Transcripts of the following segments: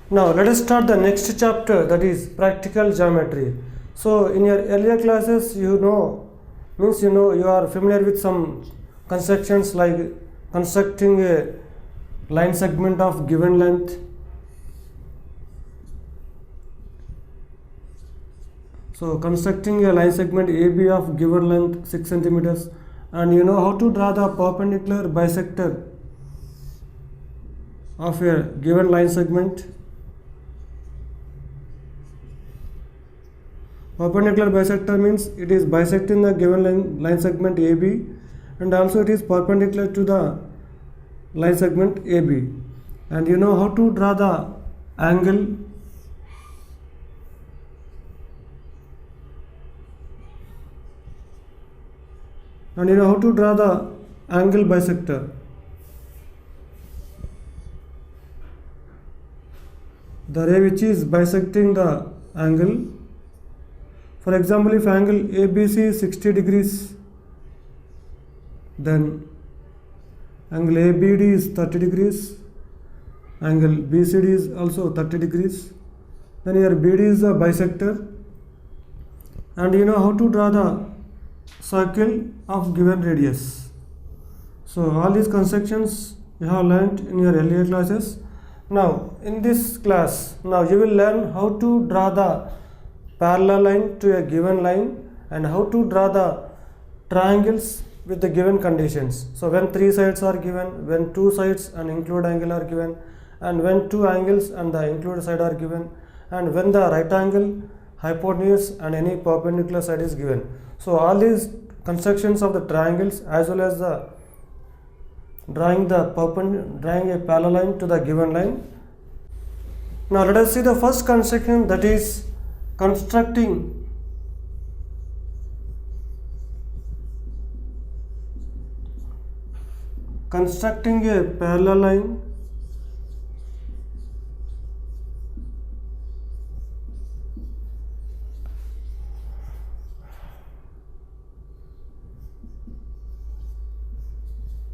Now let us start the next chapter, that is practical geometry. So in your earlier classes you are familiar with some constructions like constructing a line segment of given length. So constructing a line segment AB of given length 6 centimeters, and you know how to draw the perpendicular bisector of a given line segment. Perpendicular bisector means it is bisecting the given line segment AB, and also it is perpendicular to the line segment AB. And you know how to draw the angle angle bisector. The ray which is bisecting the angle. For example, if angle ABC is 60 degrees, then angle ABD is 30 degrees, angle BCD is also 30 degrees. Then here BD is the bisector, and you know how to draw the circle of given radius. So all these constructions you have learnt in your earlier classes. Now in this class, now you will learn how to draw the parallel line to a given line and how to draw the triangles with the given conditions. So when three sides are given, when two sides and include angle are given, and when two angles and the included side are given, and when the right angle, hypotenuse and any perpendicular side is given. So all these constructions of the triangles as well as the drawing a parallel line to the given line. Now let us see the first construction, that is constructing a parallel line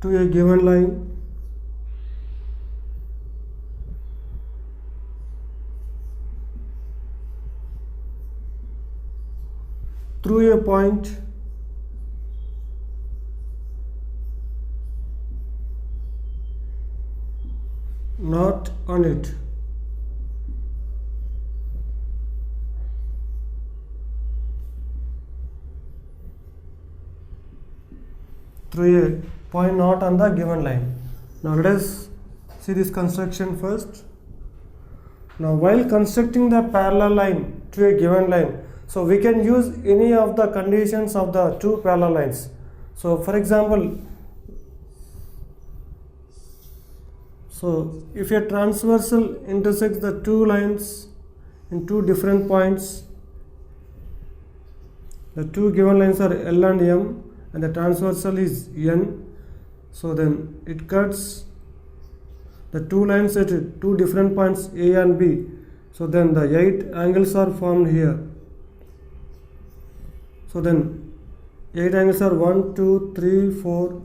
to a given line. Through a point not on it. Through a point not on the given line. Now let us see this construction first. Now while constructing the parallel line to a given line, so we can use any of the conditions of the two parallel lines. So for example, so if a transversal intersects the two lines in two different points, the two given lines are L and M and the transversal is N, so then it cuts the two lines at two different points A and B. So then the 8 angles are formed here. So then 8 angles are 1, 2, 3, 4,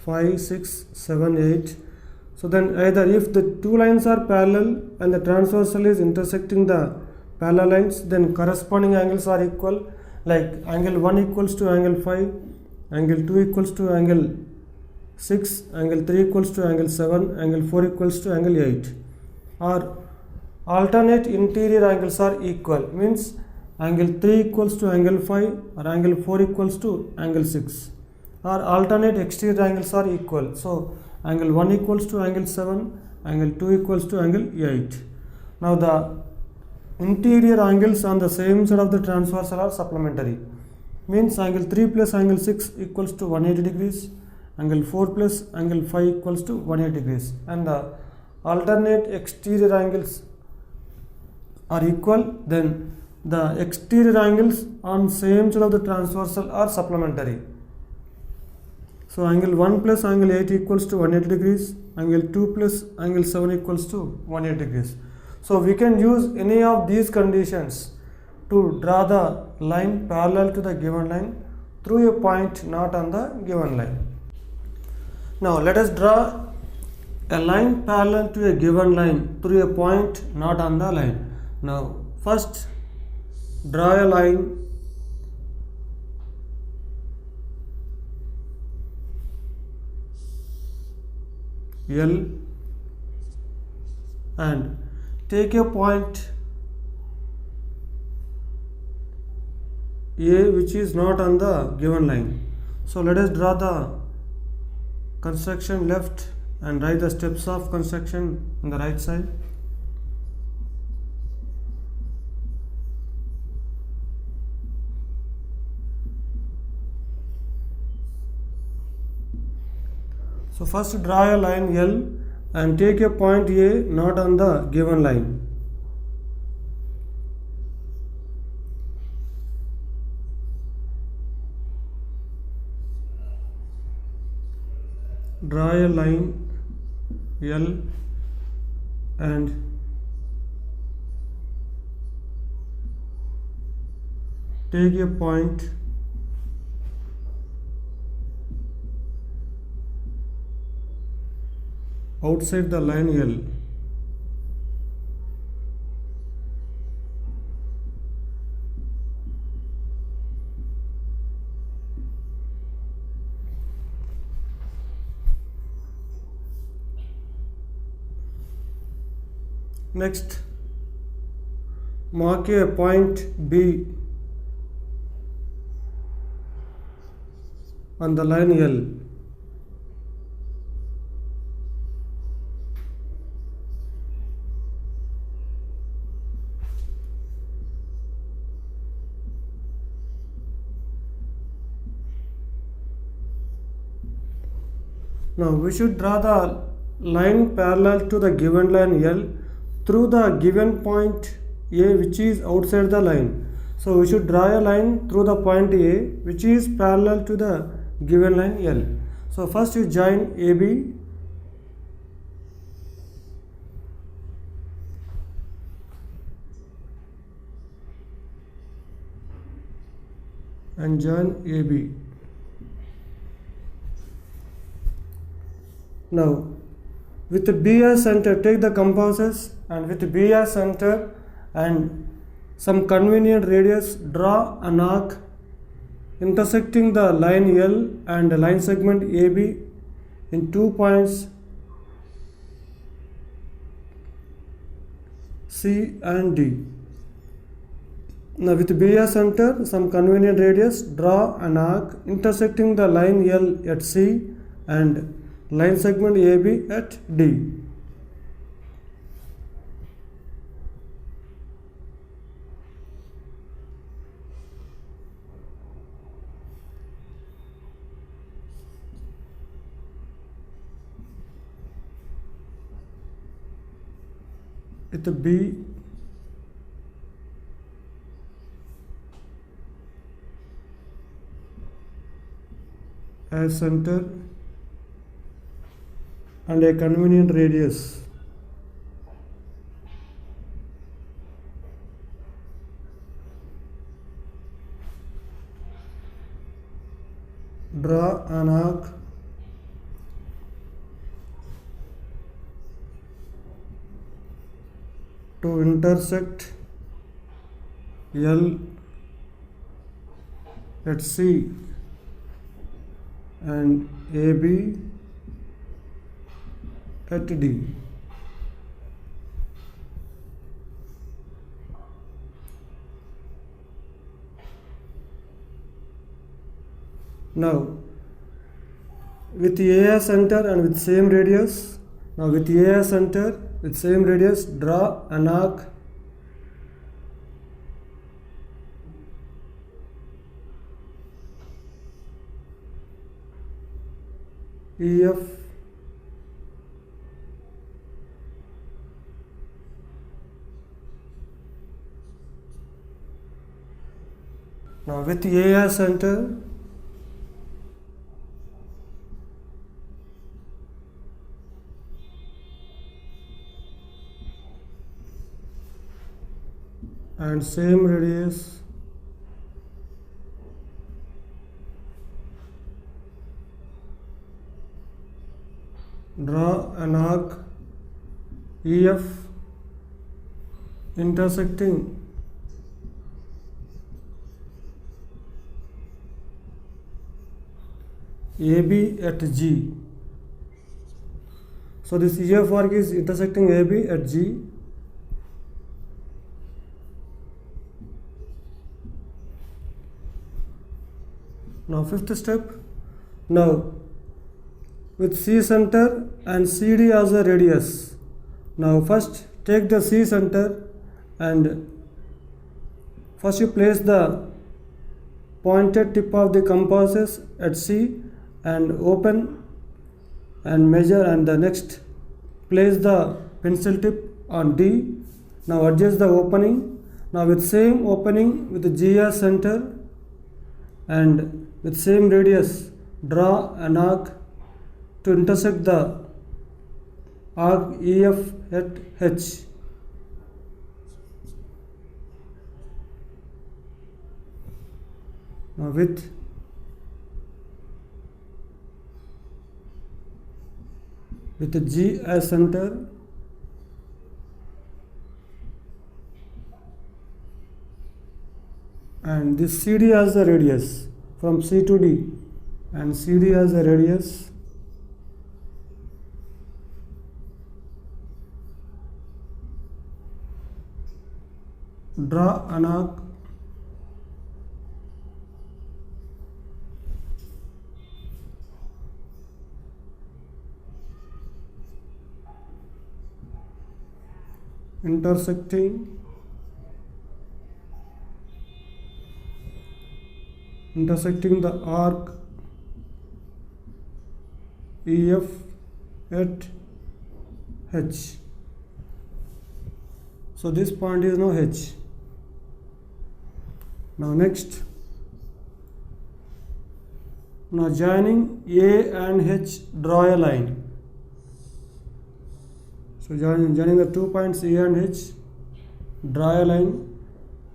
5, 6, 7, 8. So then either if the two lines are parallel and the transversal is intersecting the parallel lines, then corresponding angles are equal, like angle 1 equals to angle 5, angle 2 equals to angle 6, angle 3 equals to angle 7, angle 4 equals to angle 8. Or alternate interior angles are equal, means angle 3 equals to angle 5 or angle 4 equals to angle 6. Or alternate exterior angles are equal, so angle 1 equals to angle 7, angle 2 equals to angle 8. Now the interior angles on the same side of the transversal are supplementary, means angle 3 plus angle 6 equals to 180 degrees, angle 4 plus angle 5 equals to 180 degrees, and the alternate exterior angles are equal, then the exterior angles on same side of the transversal are supplementary. So angle 1 plus angle 8 equals to 180 degrees, angle 2 plus angle 7 equals to 180 degrees. So we can use any of these conditions to draw the line parallel to the given line through a point not on the given line. Now let us draw a line parallel to a given line through a point not on the line. Now first draw a line L and take a point A which is not on the given line. So let us draw the construction left and write the steps of construction on the right side. So first draw a line L and take a point A not on the given line. Draw a line L and take a point outside the line L. Next, mark a point B on the line L. Now we should draw the line parallel to the given line L through the given point A which is outside the line. So we should draw a line through the point A which is parallel to the given line L. So first you join AB and join AB. Now with B as center, take the compasses and with B as center and some convenient radius, draw an arc intersecting the line L and the line segment AB in 2 points C and D. Now with B as center, some convenient radius, draw an arc intersecting the line L at C and line segment AB at D. With B as center and a convenient radius, draw an arc to intersect L at C and AB at D. Now with A as center and with same radius, now with A as center with same radius, draw an arc EF now with A as center and same radius, draw an arc EF intersecting AB at G. So this EF arc is intersecting AB at G. Now fifth step. Now with C center and CD as a radius. Now first take the C center and first you place the pointed tip of the compasses at C and open and measure, and the next place the pencil tip on D. Now adjust the opening. Now with same opening with the G as center and with same radius draw an arc to intersect the arc EF at H. Now with the G as center and this CD as the radius from C to D, and CD as a radius. Draw an arc intersecting the arc EF at H. So this point is now H. Now next, now joining A and H, draw a line. So joining the 2 points A and H, draw a line.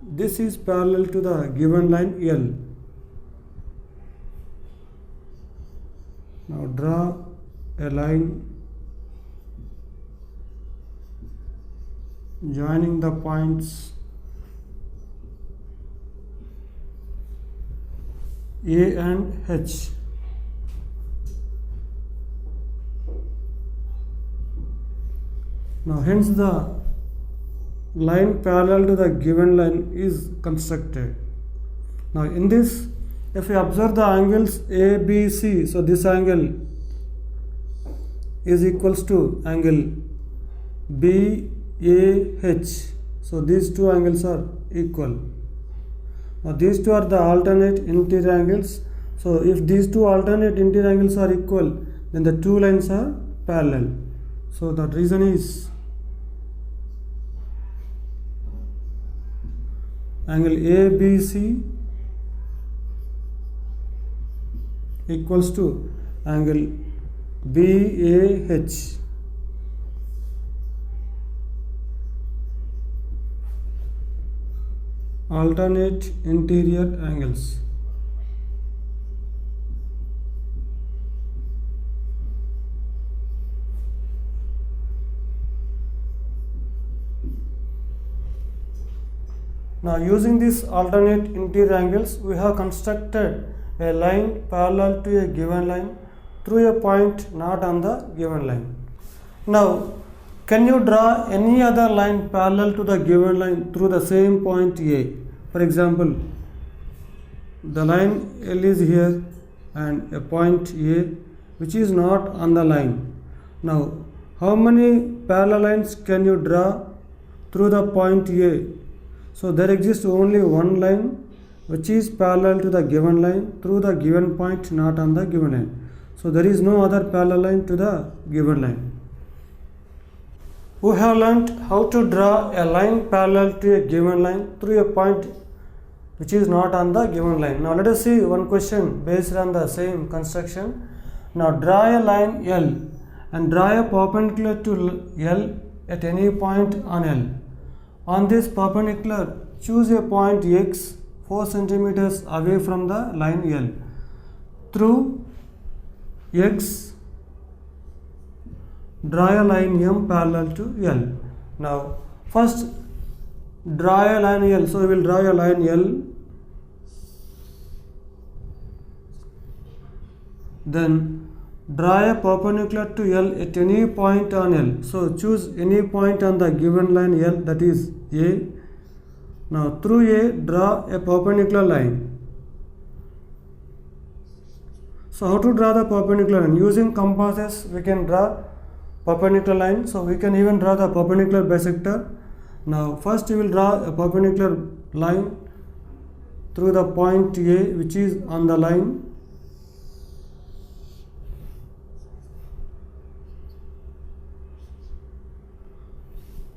This is parallel to the given line L. Now draw a line joining the points A and H. Now hence the line parallel to the given line is constructed. Now in this, if we observe the angles ABC, so this angle is equals to angle BAH. So these two angles are equal. Now these two are the alternate interior angles. So if these two alternate interior angles are equal, then the two lines are parallel. So the reason is angle ABC equals to angle BAH. Alternate interior angles. Now using these alternate interior angles, we have constructed a line parallel to a given line through a point not on the given line. Now can you draw any other line parallel to the given line through the same point A? For example, the line L is here and a point A which is not on the line. Now how many parallel lines can you draw through the point A? So there exists only one line which is parallel to the given line through the given point not on the given line. So there is no other parallel line to the given line. We have learnt how to draw a line parallel to a given line through a point which is not on the given line. Now let us see one question based on the same construction. Now draw a line L and draw a perpendicular to L at any point on L. On this perpendicular, choose a point X 4 centimeters away from the line L. Through X, draw a line M parallel to L. Now first draw a line L. So we will draw a line L. Then draw a perpendicular to L at any point on L. So choose any point on the given line L, that is A. Now through A draw a perpendicular line. So how to draw the perpendicular line? Using compasses we can draw perpendicular line. So we can even draw the perpendicular bisector. Now first we will draw a perpendicular line through the point A, which is on the line.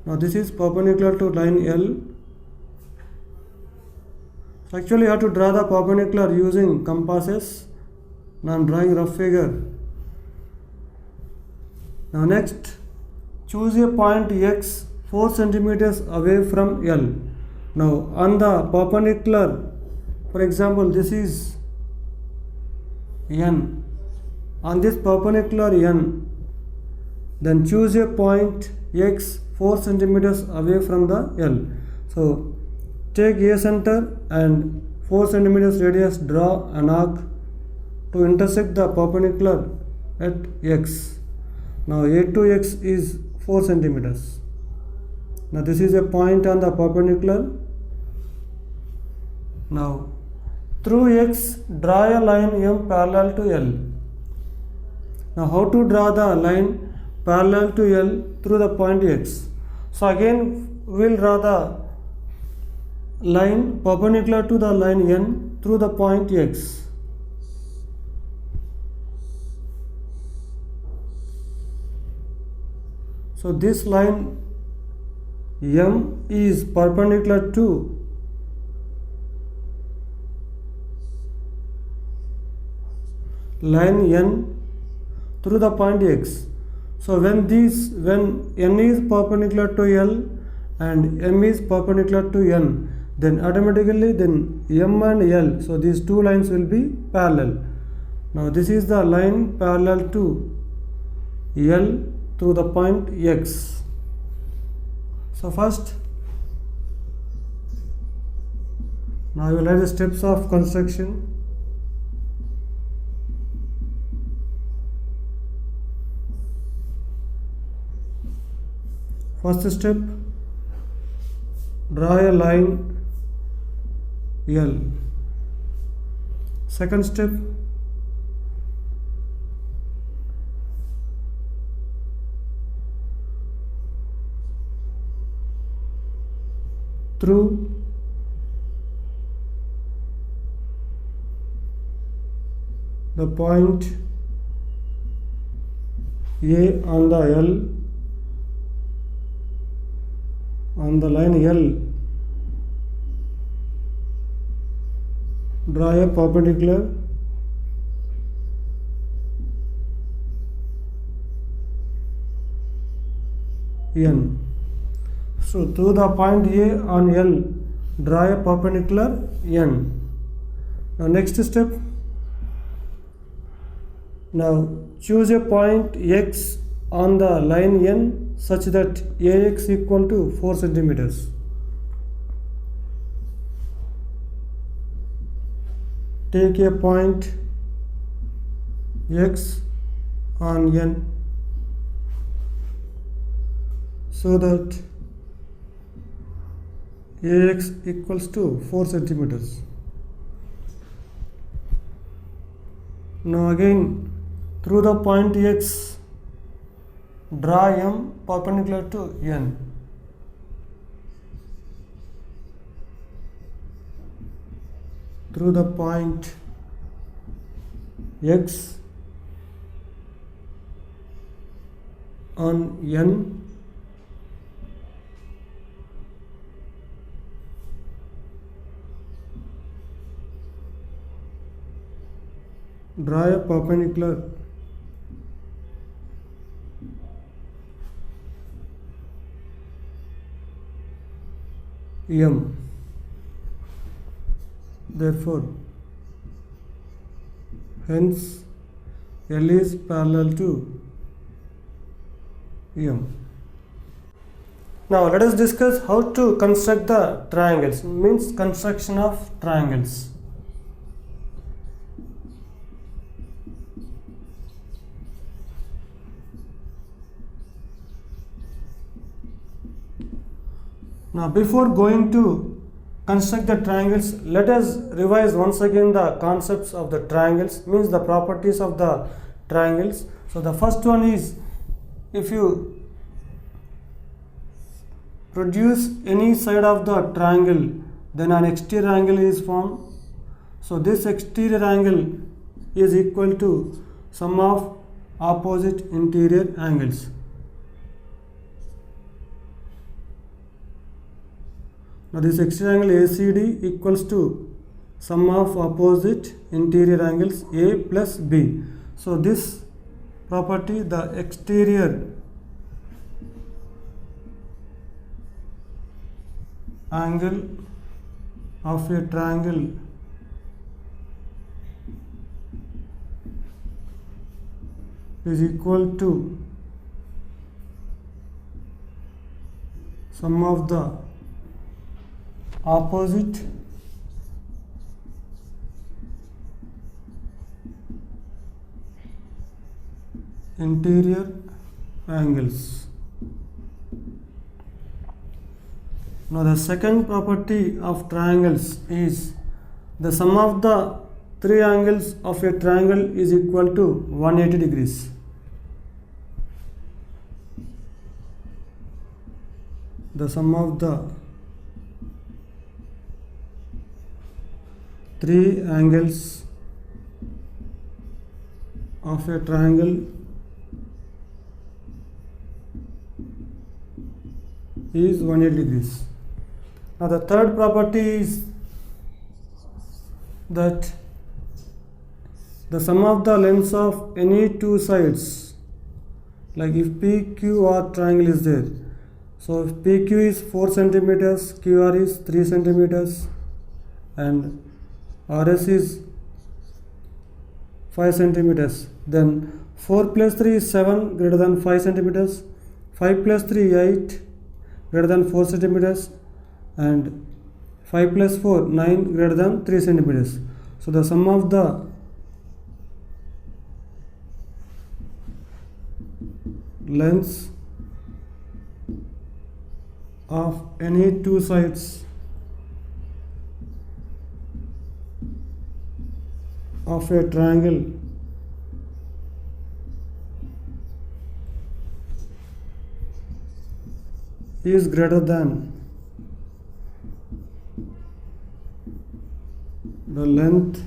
Now this is perpendicular to line L. So actually you have to draw the perpendicular using compasses. Now I am drawing rough figure. Now next, choose a point X 4 centimeters away from L. Now on the perpendicular, for example, this is N. On this perpendicular N, then choose a point X 4 centimeters away from the L. So take A center and 4 centimeters radius, draw an arc to intersect the perpendicular at X. Now A to X is 4 centimeters. Now this is a point on the perpendicular. Now through X draw a line M parallel to L. Now how to draw the line parallel to L through the point X? So again we will draw the line perpendicular to the line N through the point X. So this line M is perpendicular to line N through the point X. So when N is perpendicular to L and M is perpendicular to N, then automatically then M and L, so these two lines will be parallel. Now this is the line parallel to L through the point X. So first, now I will write the steps of construction. First step, draw a line L. Second step, through the point A on the L, on the line L, draw a perpendicular N. So through the point A on L, draw a perpendicular N. Now next step, now choose a point X on the line N such that AX equal to 4 centimeters. Take a point X on N so that AX equals to 4 centimeters. Now again through the point X, draw M perpendicular to N. Through the point X on N, draw a perpendicular M. Therefore, hence L is parallel to m. Now let us discuss how to construct the triangles, means construction of triangles. Now before going to construct the triangles, let us revise once again the concepts of the triangles, means the properties of the triangles. So the first one is, if you produce any side of the triangle, then an exterior angle is formed. So this exterior angle is equal to sum of opposite interior angles. Now this exterior angle ACD equals to sum of opposite interior angles A plus B. So this property, the exterior angle of a triangle is equal to sum of the opposite interior angles. Now the second property of triangles is the sum of the three angles of a triangle is equal to 180 degrees. The sum of the three angles of a triangle is 180 degrees. Now the third property is that the sum of the lengths of any two sides, like if PQR triangle is there, so if PQ is 4 centimeters, QR is 3 centimeters, and RS is 5 centimeters, then 4 plus 3 is 7 greater than 5 centimeters, 5 plus 3 8 greater than 4 centimeters, and 5 plus 4 9 greater than 3 centimeters. So the sum of the lengths of any two sides of a triangle is greater than the length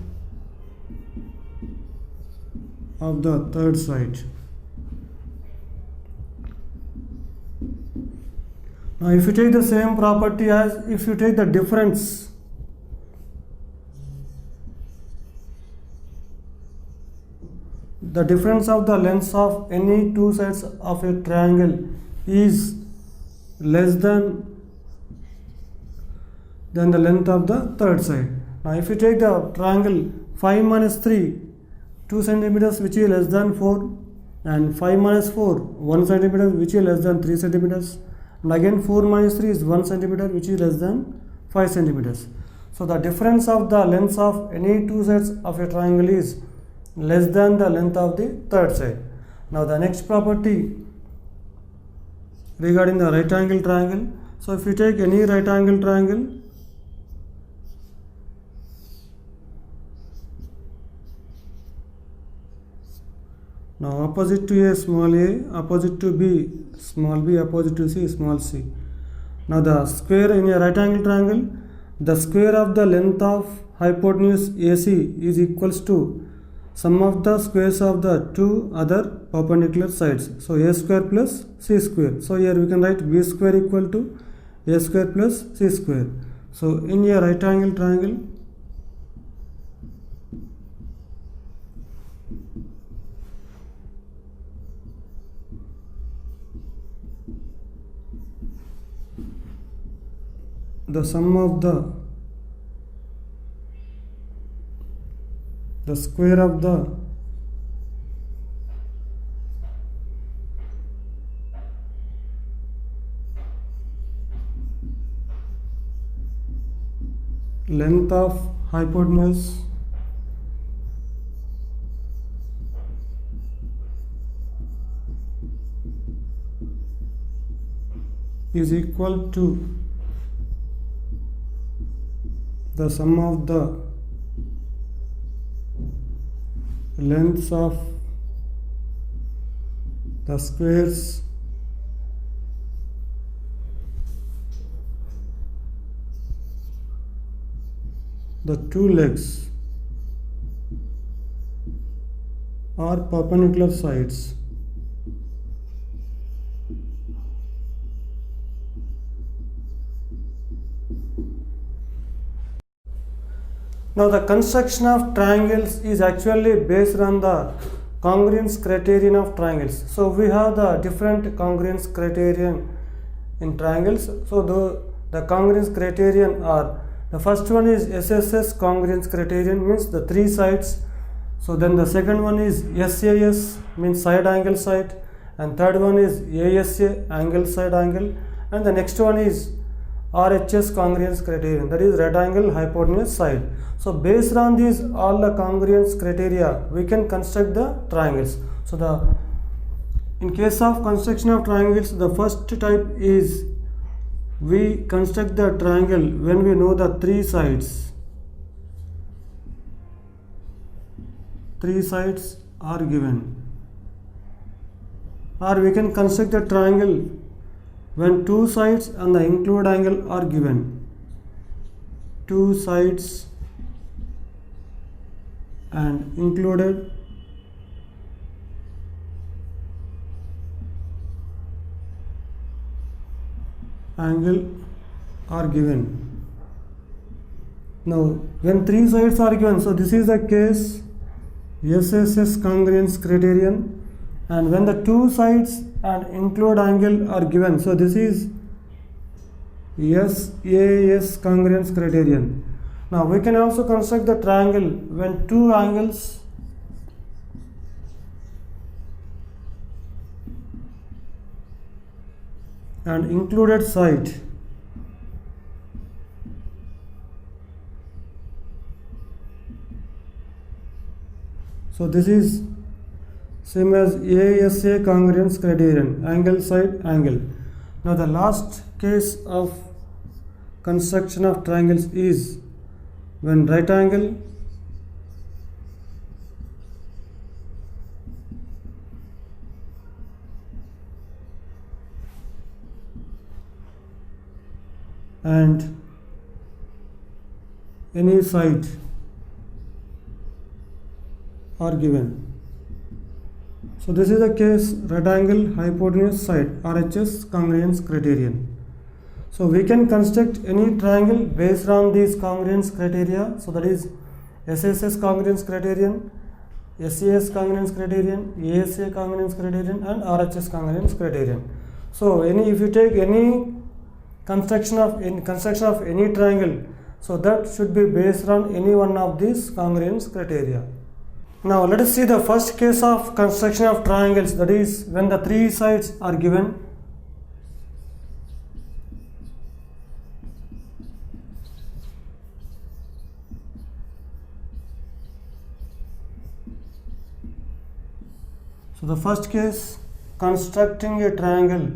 of the third side. Now if you take the same property as if you take the difference of the lengths of any two sides of a triangle is less than the length of the third side. Now if you take the triangle 5 minus 3, 2 centimeters, which is less than 4, and 5 minus 4, 1 centimeter, which is less than 3 centimeters, and again 4 minus 3 is 1 centimeter, which is less than 5 centimeters. So the difference of the lengths of any two sides of a triangle is less than the length of the third side. Now the next property regarding the right angle triangle. So if you take any right angle triangle, now opposite to A small a, opposite to B small b, opposite to C small c. Now the square in a right angle triangle, the square of the length of hypotenuse AC is equals to sum of the squares of the two other perpendicular sides. So A square plus C square. So here we can write B square equal to A square plus C square. So in a right angle triangle, the sum of the square of the length of hypotenuse is equal to the sum of the lengths of the squares the two legs are perpendicular sides. Now the construction of triangles is actually based on the congruence criterion of triangles. So we have the different congruence criterion in triangles. So the congruence criterion are, the first one is SSS congruence criterion, means the three sides. So then the second one is SAS, means side angle side, and third one is ASA, angle side angle, and the next one is RHS congruence criterion, that is right angle hypotenuse side. So based on these all the congruence criteria, we can construct the triangles. So in case of construction of triangles, the first type is we construct the triangle when we know the three sides. Three sides are given. Or we can construct the triangle when two sides and the include angle are given. Two sides and included angle are given. Now when three sides are given, so this is the case SSS congruence criterion, and when the two sides and include angle are given, so this is SAS congruence criterion. Now we can also construct the triangle when two angles and included side so this is same as ASA congruence criterion, angle side angle. Now the last case of construction of triangles is when right angle and any side are given. So this is the case right angle hypotenuse side, RHS congruence criterion. So we can construct any triangle based on these congruence criteria. So that is SSS congruence criterion, SAS congruence criterion, ASA congruence criterion, and RHS congruence criterion. So if you take any construction of any triangle, so that should be based on any one of these congruence criteria. Now let us see the first case of construction of triangles, that is when the three sides are given. So the first case, constructing a triangle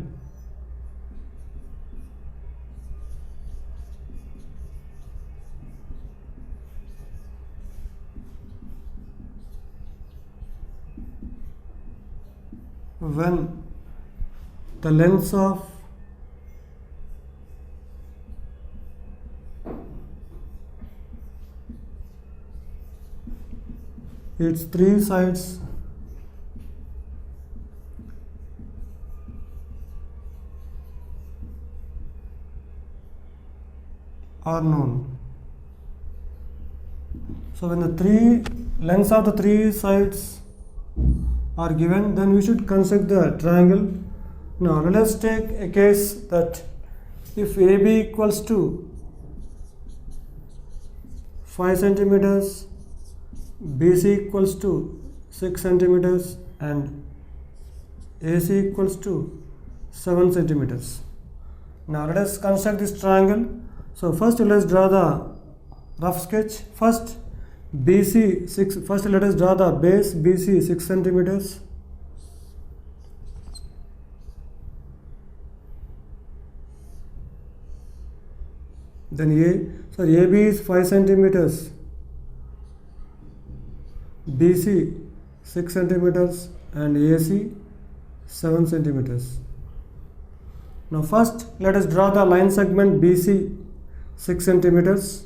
when the lengths of its three sides are known. So when the three lengths of the three sides are given, then we should construct the triangle. Now let us take a case that if AB equals to 5 centimeters, BC equals to 6 centimeters, and AC equals to 7 centimeters. Now let us construct this triangle. So first let us draw the rough sketch. First BC 6. First let us draw the base BC 6 centimeters. Then AB is 5 centimeters, BC 6 centimeters and AC 7 centimeters. Now first let us draw the line segment BC 6 centimeters.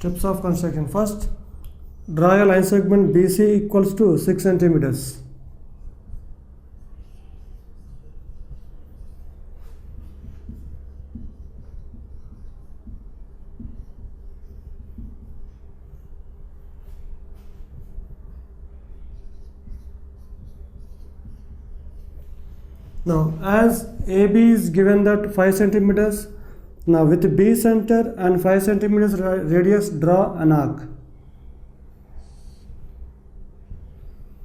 Steps of construction. First, draw a line segment BC equals to 6 centimeters. Now, as AB is given that 5 centimeters, now with B center and 5 centimeters radius, draw an arc.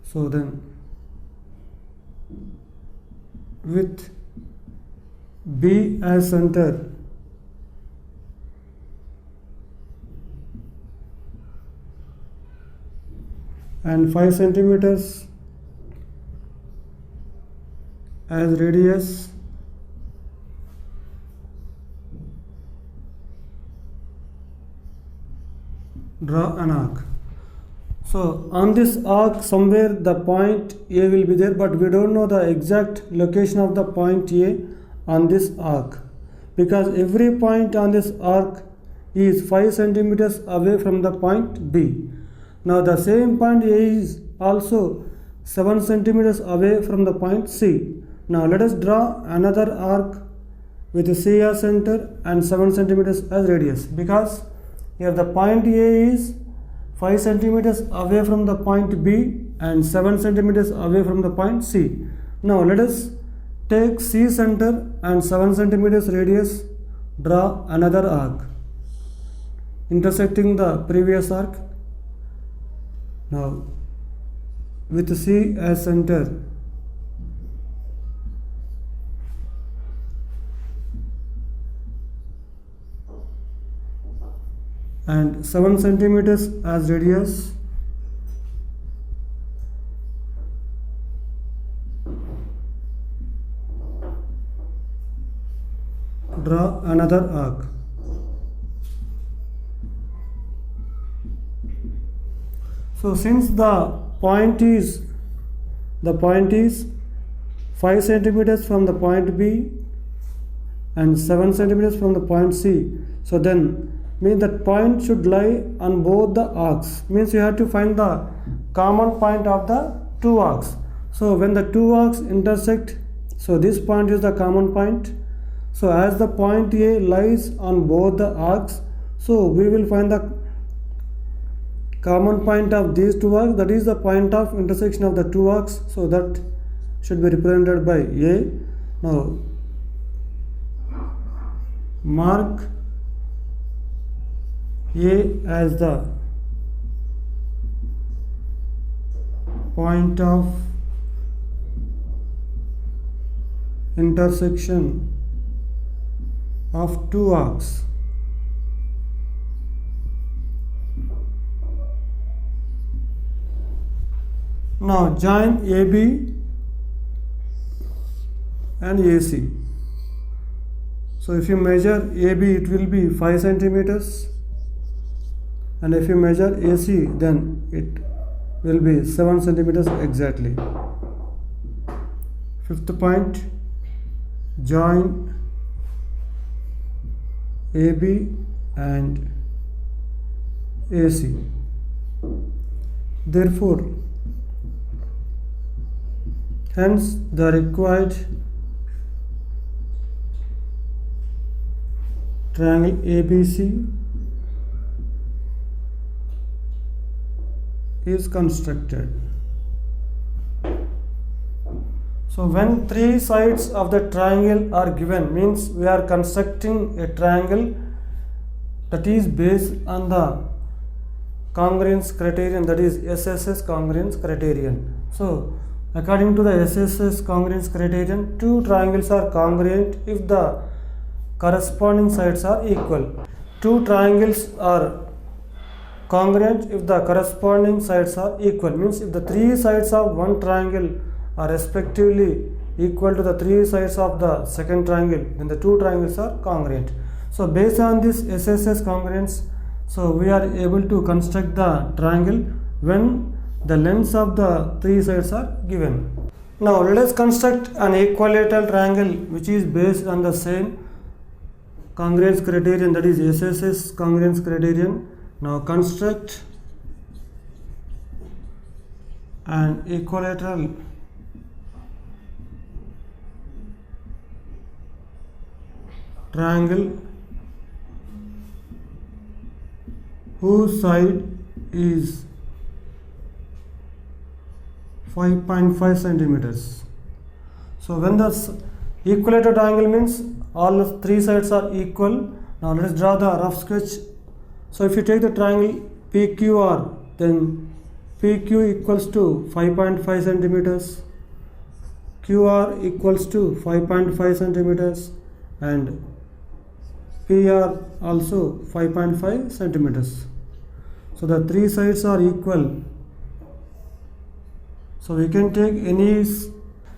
So then with B as center and 5 centimeters as radius, draw an arc. So on this arc somewhere the point A will be there, but we don't know the exact location of the point A on this arc, because every point on this arc is 5 centimeters away from the point B. Now the same point A is also 7 centimeters away from the point C. Now let us draw another arc with C as center and 7 centimeters as radius, because here the point A is 5 centimeters away from the point B and 7 centimeters away from the point C. Now let us take C center and 7 centimeters radius, draw another arc intersecting the previous arc. Now with C as center and 7 centimeters as radius, draw another arc. So since the point is 5 centimeters from the point B and 7 centimeters from the point C, so then means that point should lie on both the arcs. Means you have to find the common point of the two arcs. So when the two arcs intersect, so this point is the common point. So as the point A lies on both the arcs, so we will find the common point of these two arcs, that is the point of intersection of the two arcs. So that should be represented by A. Now mark A as the point of intersection of two arcs. Now join AB and AC. So if you measure AB, it will be 5 centimeters, and if you measure AC, then it will be 7 centimeters exactly. Fifth point, join AB and AC. Therefore, hence the required triangle ABC is constructed. So when three sides of the triangle are given, means we are constructing a triangle that is based on the congruence criterion, that is SSS congruence criterion. So according to the SSS congruence criterion, two triangles are congruent if the corresponding sides are equal. Two triangles are congruent if the corresponding sides are equal, means if the three sides of one triangle are respectively equal to the three sides of the second triangle, then the two triangles are congruent. So based on this SSS congruence, so we are able to construct the triangle when the lengths of the three sides are given. Now let us construct an equilateral triangle which is based on the same congruence criterion, that is SSS congruence criterion. Now construct an equilateral triangle whose side is 5.5 centimeters. So when the equilateral triangle means all the three sides are equal. Now let us draw the rough sketch. So if you take the triangle PQR, then PQ equals to 5.5 centimeters, QR equals to 5.5 centimeters, and PR also 5.5 centimeters. So the three sides are equal. So we can take any,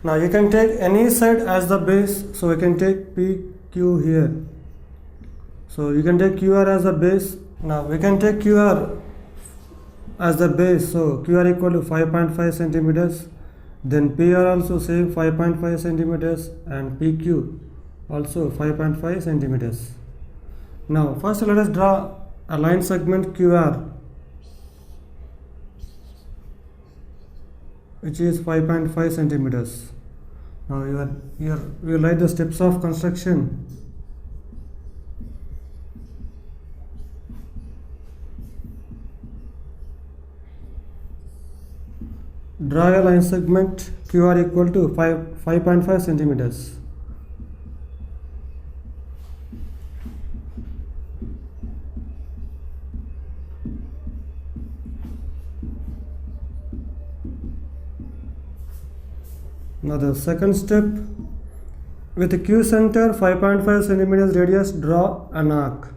now you can take any side as the base. So we can take PQ here. So you can take QR as the base. Now we can take QR as the base. So QR equal to 5.5 centimeters. Then PR also same 5.5 centimeters, and PQ also 5.5 centimeters. Now first let us draw a line segment QR, which is 5.5 centimeters. Now we will write the steps of construction. Draw a line segment QR equal to 5.5 centimeters. Now the second step, with the Q center 5.5 centimeters radius, draw an arc.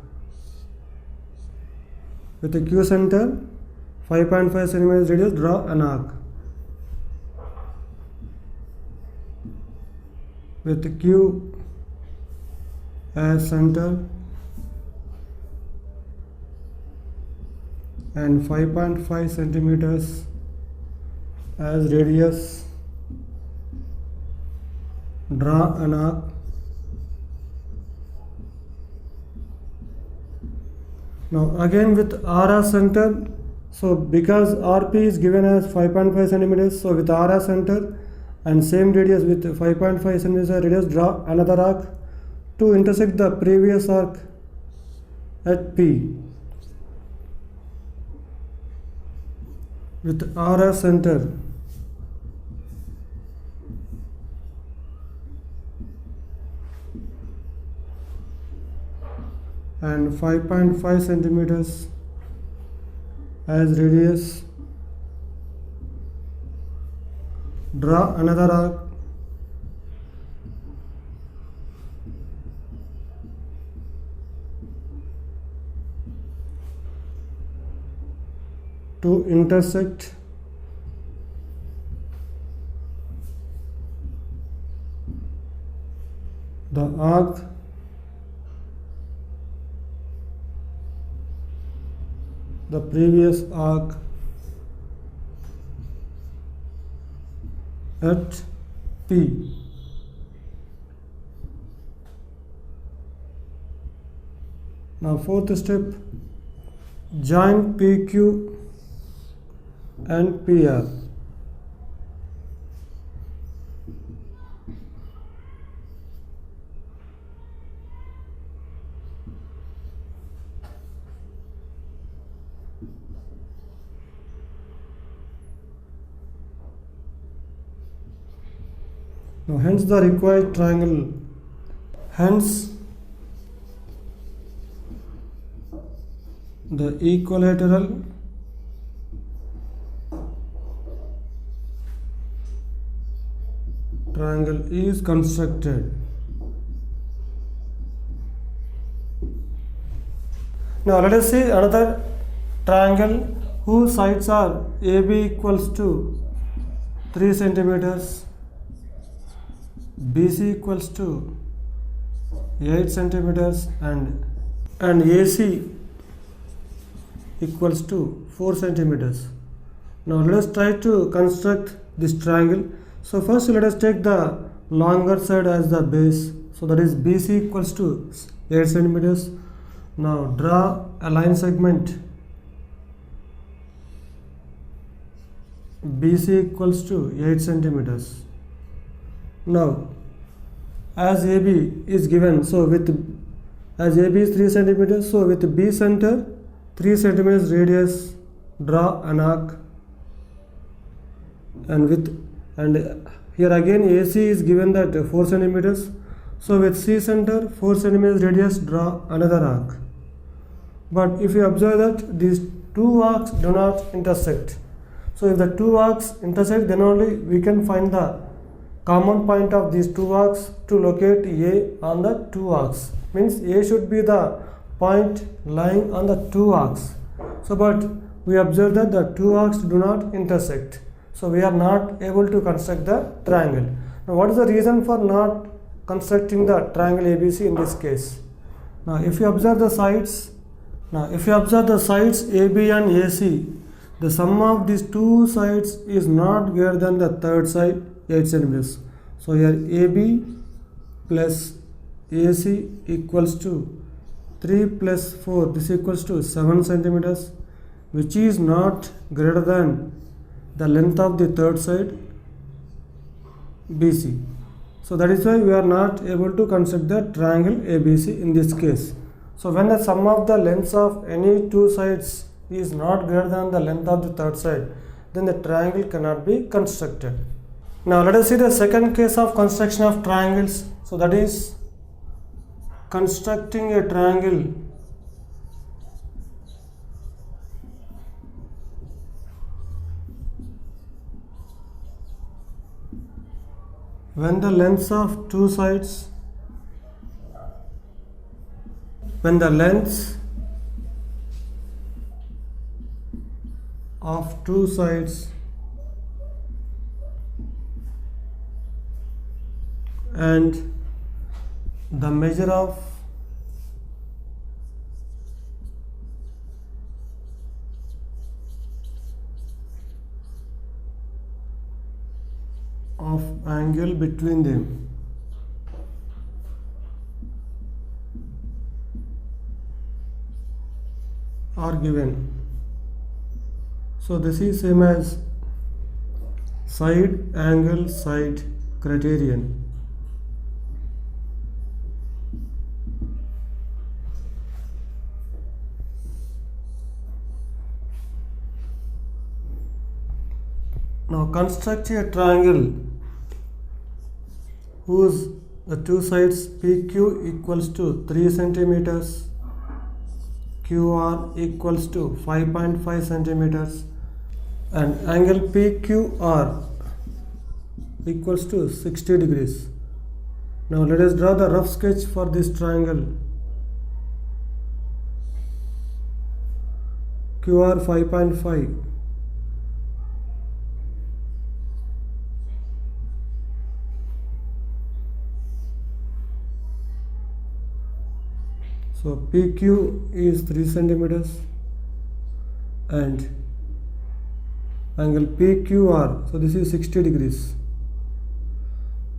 With the Q center 5.5 centimeters radius, draw an arc. With the Q as center and 5.5 centimeters as radius, draw an arc. Now again with R as center, so because RP is given as 5.5 centimeters, so with R as center and same radius with 5.5 centimeters radius, draw another arc to intersect the previous arc at P. With R as center and 5.5 centimeters as radius, draw another arc to intersect the arc the previous arc at P. Now fourth step, join PQ and PR. Now hence the required triangle, hence the equilateral triangle is constructed. Now let us see another triangle whose sides are AB equals to 3 centimeters, BC equals to 8 centimeters and AC equals to 4 centimeters. Now let us try to construct this triangle. So first let us take the longer side as the base. So that is BC equals to 8 centimeters. Now draw a line segment BC equals to 8 centimeters. Now as AB is given, so as AB is 3 centimeters, so with B center 3 centimeters radius, draw an arc, and here again AC is given that 4 centimeters, so with C center 4 centimeters radius, draw another arc. But if you observe that these two arcs do not intersect, so if the two arcs intersect, then only we can find the common point of these two arcs to locate A on the two arcs. Means A should be the point lying on the two arcs. So but we observe that the two arcs do not intersect, so we are not able to construct the triangle. Now what is the reason for not constructing the triangle ABC in this case? Now if you observe the sides, AB and AC, the sum of these two sides is not greater than the third side 8 centimeters. So here AB plus AC equals to 3 plus 4, this equals to 7 centimeters, which is not greater than the length of the third side BC. So that is why we are not able to construct the triangle ABC in this case. So when the sum of the lengths of any two sides is not greater than the length of the third side, then the triangle cannot be constructed. Now let us see the second case of construction of triangles. So that is constructing a triangle when the lengths of two sides, when the lengths of two sides and the measure of angle between them are given. So this is same as side angle side criterion. Now construct a triangle whose the two sides PQ equals to 3 centimeters, QR equals to 5.5 centimeters, and angle PQR equals to 60 degrees. Now let us draw the rough sketch for this triangle. QR 5.5. So PQ is 3 centimeters and angle PQR, so this is 60 degrees.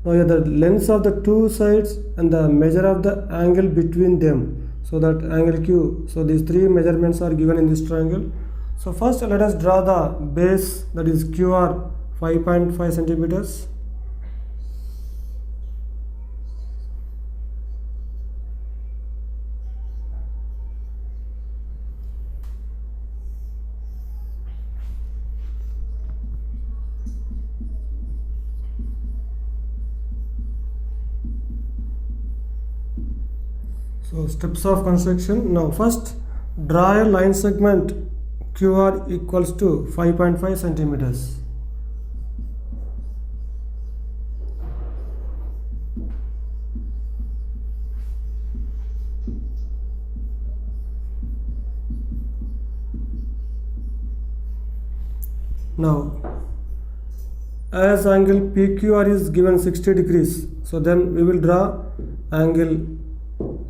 Now here the lengths of the two sides and the measure of the angle between them, so that angle Q, so these three measurements are given in this triangle. So first let us draw the base, that is QR 5.5 centimeters. So steps of construction. Now first draw a line segment QR equals to 5.5 centimeters. Now as angle PQR is given 60 degrees, so then we will draw angle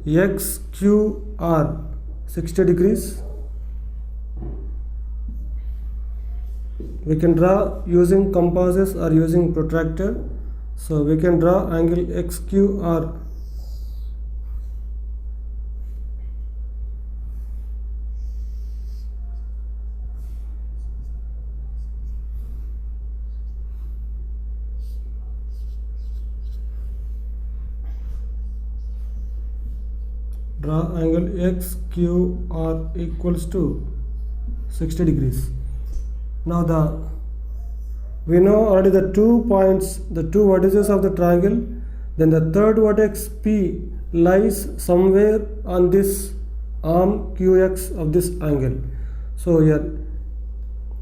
XQR 60 degrees. We can draw using compasses or using protractor. So we can draw angle XQR. Draw angle XQR equals to 60 degrees. Now we know already the 2 points, the 2 vertices of the triangle. Then the third vertex P lies somewhere on this arm QX of this angle. So here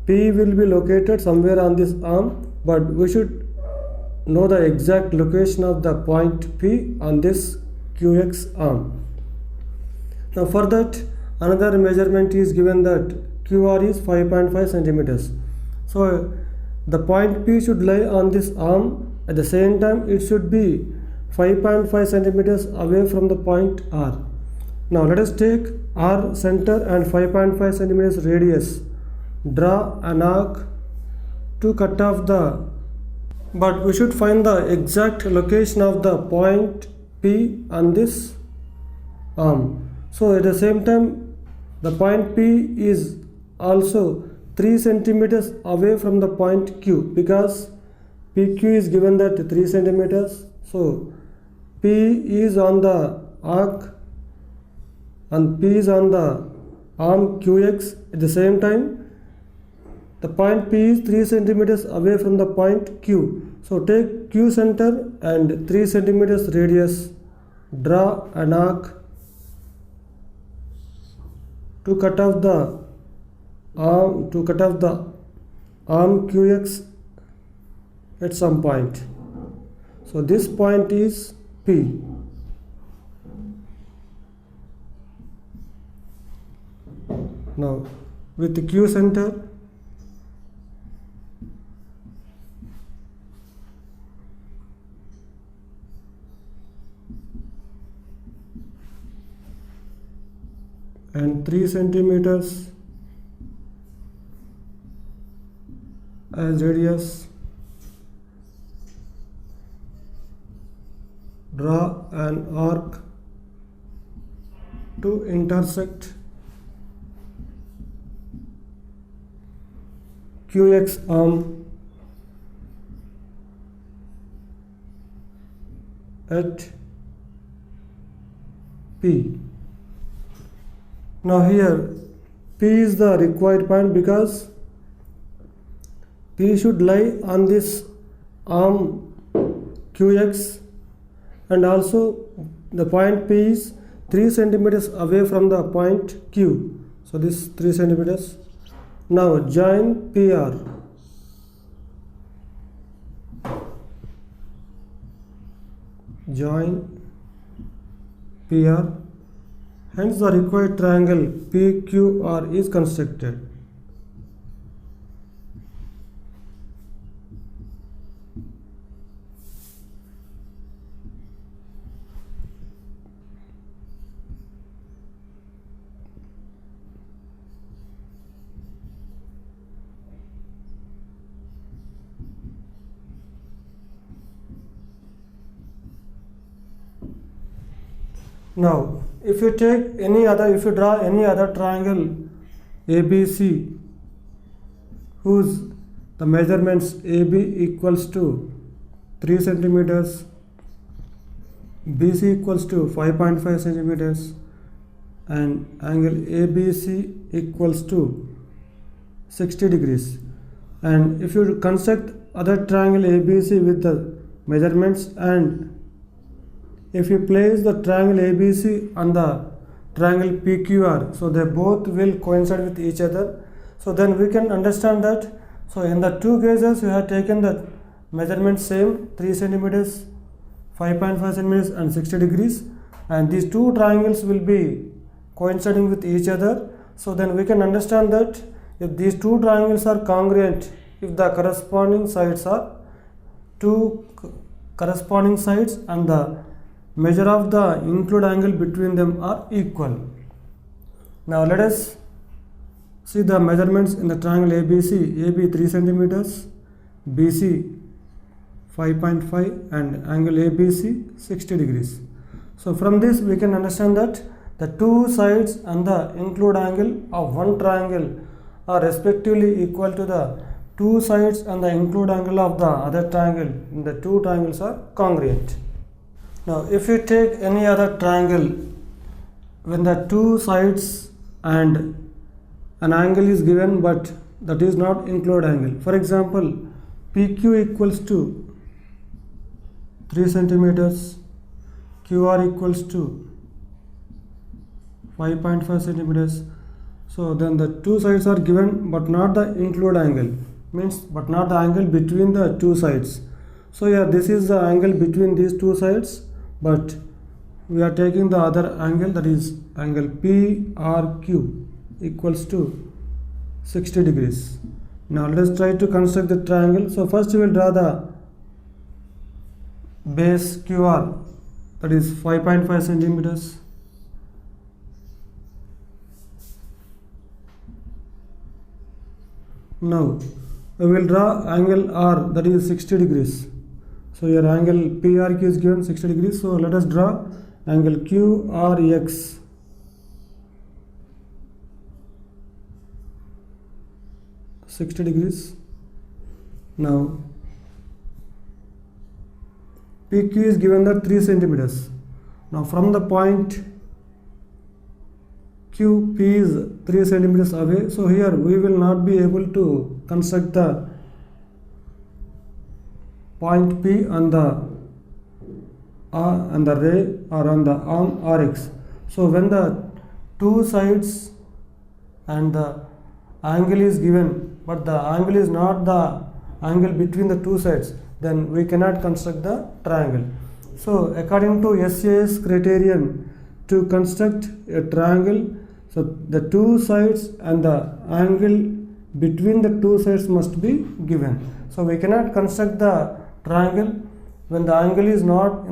P will be located somewhere on this arm, but we should know the exact location of the point P on this QX arm. Now for that, another measurement is given that QR is 5.5 centimeters. So the point P should lie on this arm. At the same time, it should be 5.5 centimeters away from the point R. Now let us take R center and 5.5 centimeters radius. Draw an arc to cut off the, but we should find the exact location of the point P on this arm. So at the same time, the point P is also 3 centimeters away from the point Q, because PQ is given that 3 centimeters. So P is on the arc and P is on the arm QX. At the same time, the point P is 3 centimeters away from the point Q. So take Q center and 3 centimeters radius. Draw an arc to cut off the arm QX at some point. So this point is P. Now with the Q center, and 3 centimeters as radius, draw an arc to intersect QX arm at P. Now here P is the required point because P should lie on this arm QX, and also the point P is 3 centimeters away from the point Q. So this 3 centimeters. Now join PR. Join PR. Hence the required triangle PQR is constructed. Now if you draw any other triangle ABC whose the measurements AB equals to 3 centimeters, BC equals to 5.5 centimeters, and angle ABC equals to 60 degrees. And if you construct other triangle ABC with the measurements and if you place the triangle ABC on the triangle PQR, so they both will coincide with each other. So then we can understand that. So in the two cases we have taken the measurement same, 3 centimeters, 5.5 centimeters and 60 degrees, and these two triangles will be coinciding with each other. So then we can understand that if these two triangles are congruent, if the corresponding sides are two corresponding sides and the measure of the include angle between them are equal. Now let us see the measurements in the triangle ABC. AB 3 centimeters, BC 5.5 and angle ABC 60 degrees. So from this we can understand that the two sides and the include angle of one triangle are respectively equal to the two sides and the include angle of the other triangle. The two triangles are congruent. Now if you take any other triangle, when the two sides and an angle is given but that is not include angle. For example, PQ equals to 3 centimeters, QR equals to 5.5 centimeters. So then the two sides are given but not the include angle, means but not the angle between the two sides. So here this is the angle between these two sides, but we are taking the other angle, that is angle PRQ equals to 60 degrees. Now let us try to construct the triangle. So first we will draw the base QR, that is 5.5 centimeters. Now we will draw angle R, that is 60 degrees. So your angle PRQ is given 60 degrees. So let us draw angle QRX. $60. Now PQ is given that 3 centimeters. Now from the point QP is 3 centimeters away. So here we will not be able to construct the point P on the ray or on the arm RX. So when the two sides and the angle is given but the angle is not the angle between the two sides, then we cannot construct the triangle. So according to SAS criterion, to construct a triangle, so the two sides and the angle between the two sides must be given. So we cannot construct the triangle when the angle is not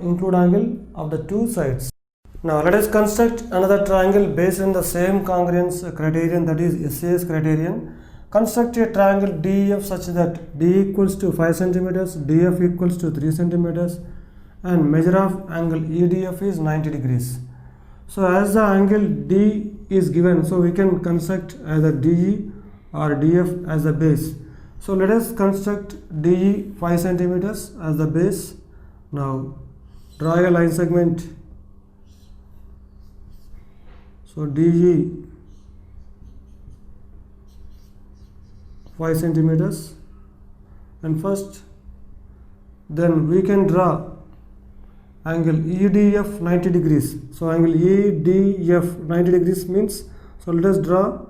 include angle of the two sides. Now let us construct another triangle based on the same congruence criterion, that is SAS criterion. Construct a triangle DEF such that D equals to 5 centimeters, DF equals to 3 centimeters and measure of angle EDF is 90 degrees. So as the angle D is given, so we can construct either DE or DF as the base. So let us construct DE 5 centimeters as the base. Now draw a line segment. So DE 5 centimeters, and first then we can draw angle EDF 90 degrees. So angle EDF 90 degrees means, so let us draw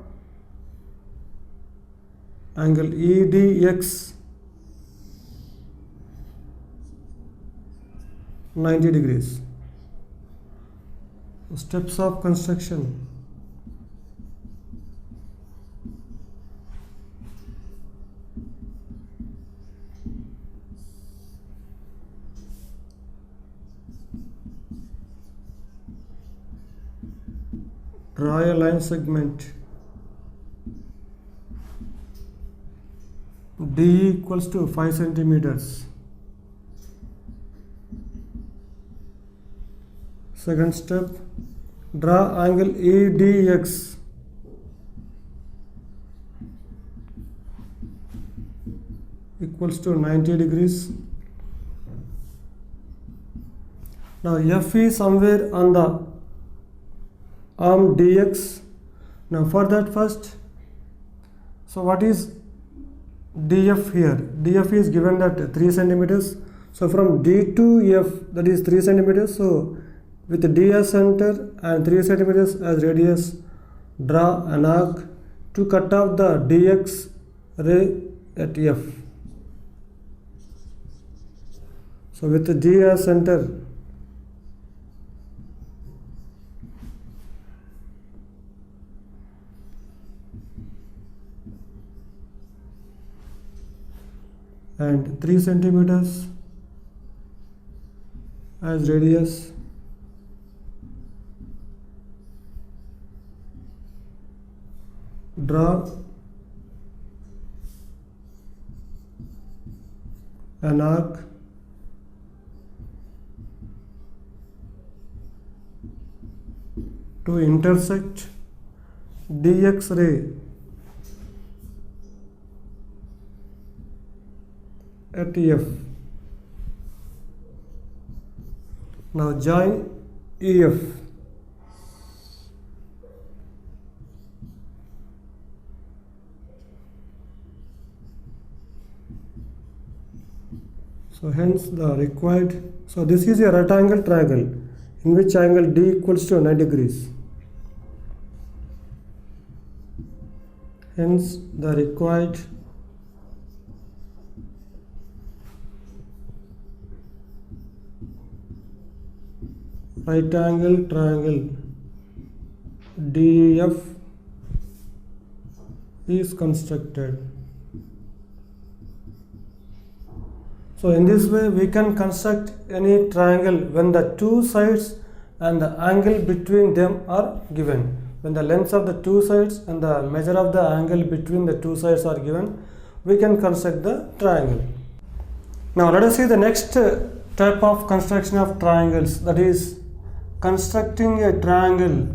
angle EDX 90 degrees. Steps of construction. Draw a line segment. D equals to 5 centimeters. Second step, draw angle EDX. Equals to 90 degrees. Now F is somewhere on the arm DX. Now for that first, so what is DF here? DF is given that 3 centimeters. So from D to F, that is 3 centimeters. So with D as center and 3 centimeters as radius, draw an arc to cut off the dx ray at F. So with D as center, and 3 centimeters as radius, draw an arc to intersect dx ray at F. Now join EF. So hence the required, so this is a right angle triangle in which angle D equals to 90 degrees. Hence the required right angle triangle DEF is constructed. So in this way we can construct any triangle when the two sides and the angle between them are given. When the lengths of the two sides and the measure of the angle between the two sides are given, we can construct the triangle. Now let us see the next type of construction of triangles, that is constructing a triangle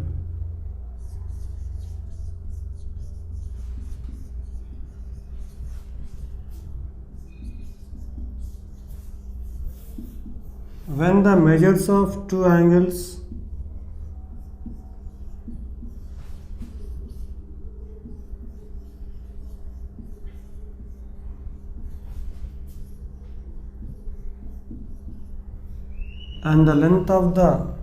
when the measures of two angles and the length of the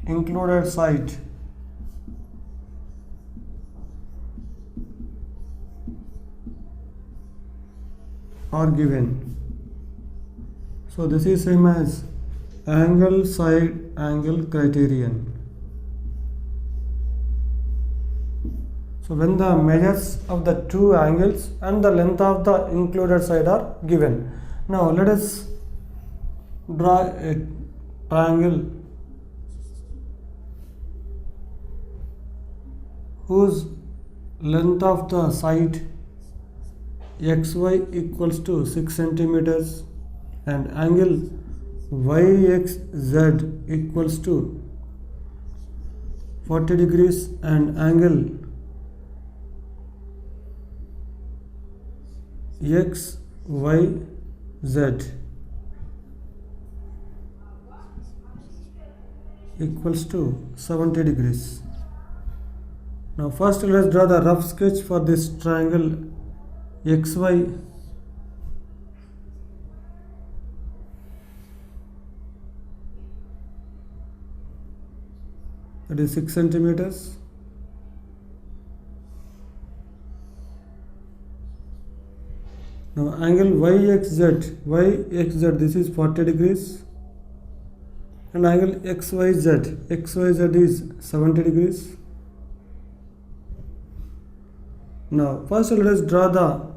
included side are given. So this is same as angle side angle criterion. So when the measures of the two angles and the length of the included side are given. Now let us draw a triangle whose length of the side xy equals to 6 centimeters and angle yxz equals to 40 degrees and angle xyz equals to 70 degrees. Now first let us draw the rough sketch for this triangle xy that is 6 centimeters. Now angle yxz this is 40 degrees and angle xyz is 70 degrees. Now first let us draw the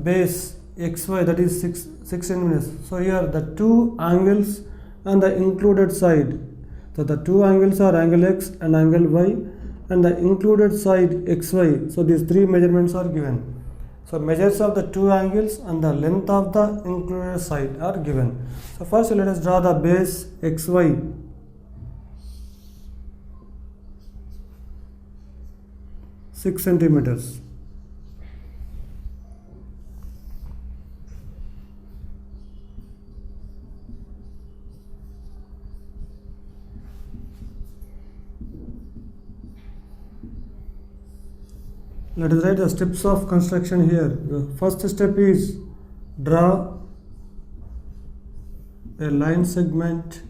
base xy, that is 6 centimeters. So here the two angles and the included side. So the two angles are angle x and angle y and the included side xy. So these three measurements are given. So measures of the two angles and the length of the included side are given. So first let us draw the base xy. Six centimeters. Let us write the steps of construction here. The first step is draw a line segment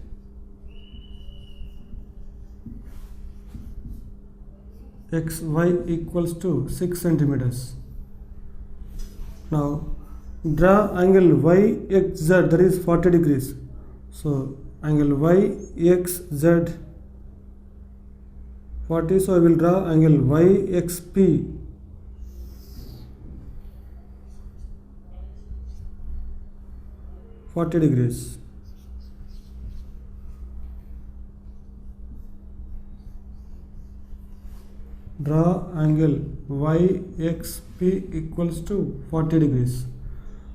xy equals to 6 centimeters. Now draw angle yxz, that is 40 degrees. So angle yxz 40, so I will draw angle yxp 40 degrees. Draw angle yxp equals to 40 degrees.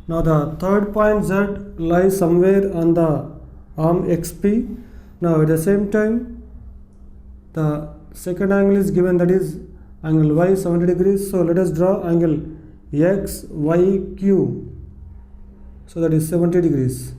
Now the third point Z lies somewhere on the arm xp. Now at the same time the second angle is given, that is angle y 70 degrees. So let us draw angle xyq, so that is 70 degrees.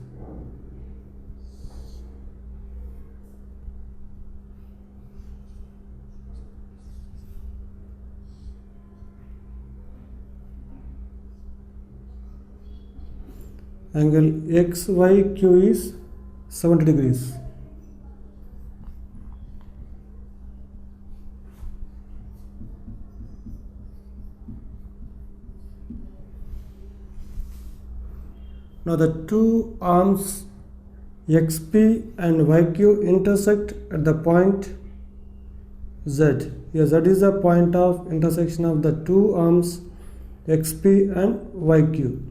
Angle xyq is 70 degrees. Now the two arms xp and yq intersect at the point z. Here z is the point of intersection of the two arms xp and yq.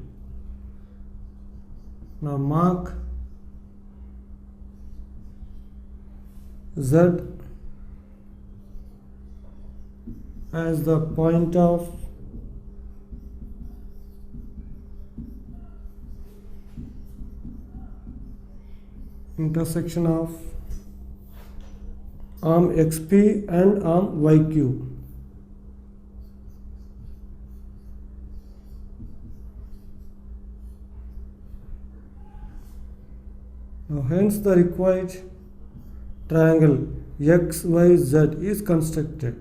Now mark Z as the point of intersection of arm xp and arm yq. Now hence the required triangle XYZ is constructed.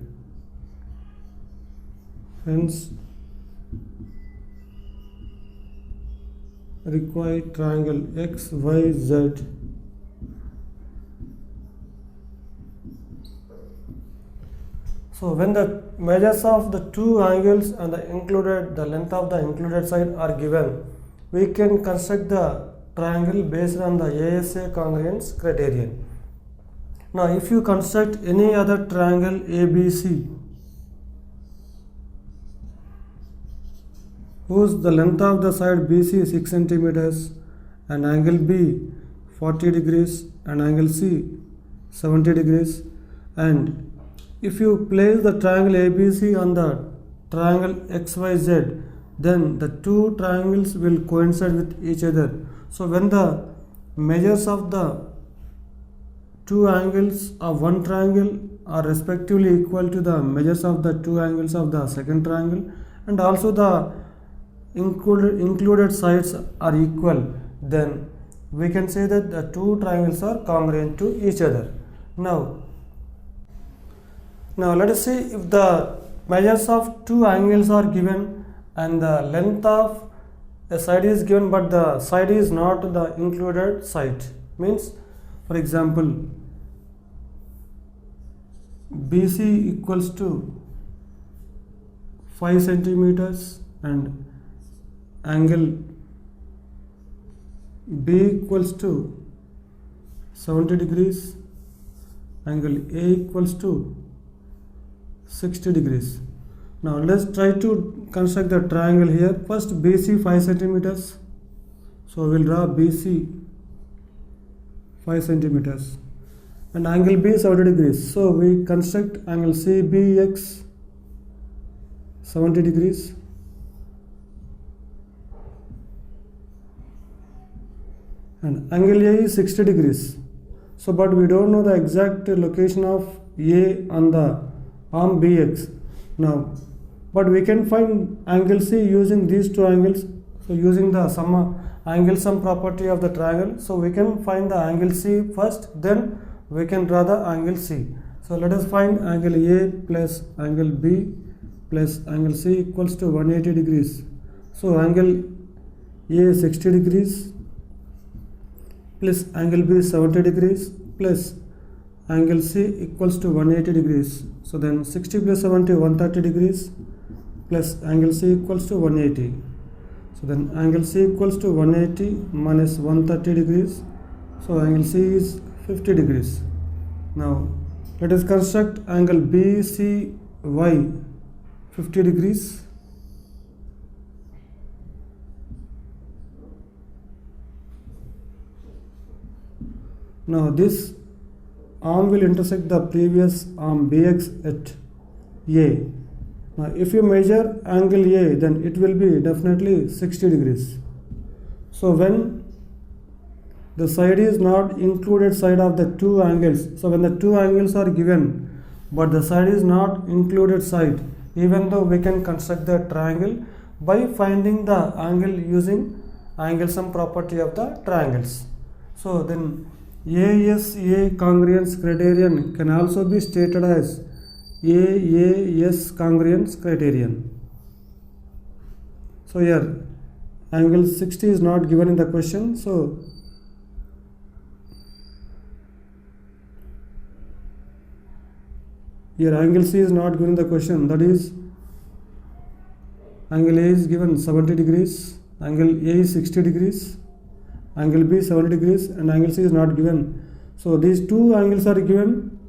Hence required triangle XYZ So when the measures of the two angles and the length of the included side are given, we can construct the triangle based on the ASA congruence criterion. Now if you construct any other triangle ABC whose the length of the side BC is 6 centimeters and angle B 40 degrees and angle C 70 degrees, and if you place the triangle ABC on the triangle XYZ, then the two triangles will coincide with each other. So when the measures of the two angles of one triangle are respectively equal to the measures of the two angles of the second triangle, and also the included sides are equal, then we can say that the two triangles are congruent to each other. Now let us see if the measures of two angles are given and the length of a side is given but the side is not the included side. Means, for example, BC equals to 5 centimeters and angle B equals to 70 degrees, angle A equals to 60 degrees. Now let's try to construct the triangle here. First BC 5 centimeters. So we will draw BC 5 centimeters and angle B 70 degrees. So we construct angle CBX 70 degrees. And angle A is 60 degrees. So but we don't know the exact location of A on the arm BX. Now, but we can find angle C using these two angles. So using the angle sum property of the triangle, so we can find the angle C first, then we can draw the angle C. So let us find angle A plus angle B plus angle C equals to 180 degrees. So angle A 60 degrees plus angle B 70 degrees plus angle C equals to 180 degrees. So then 60 plus 70 130 degrees plus angle C equals to 180. So then angle C equals to 180 minus 130 degrees. So angle C is 50 degrees. Now let us construct angle BCY 50 degrees. Now this arm will intersect the previous arm BX at A. Now if you measure angle A, then it will be definitely 60 degrees. So when the side is not included side of the two angles, so when the two angles are given but the side is not included side, even though we can construct the triangle by finding the angle using angle sum property of the triangles. So then ASA congruence criterion can also be stated as AAS congruence criterion. So here angle 60 is not given in the question, so here angle C is not given in the question, that is angle A is given 70 degrees, angle A is 60 degrees, angle B 70 degrees and angle C is not given. So these two angles are given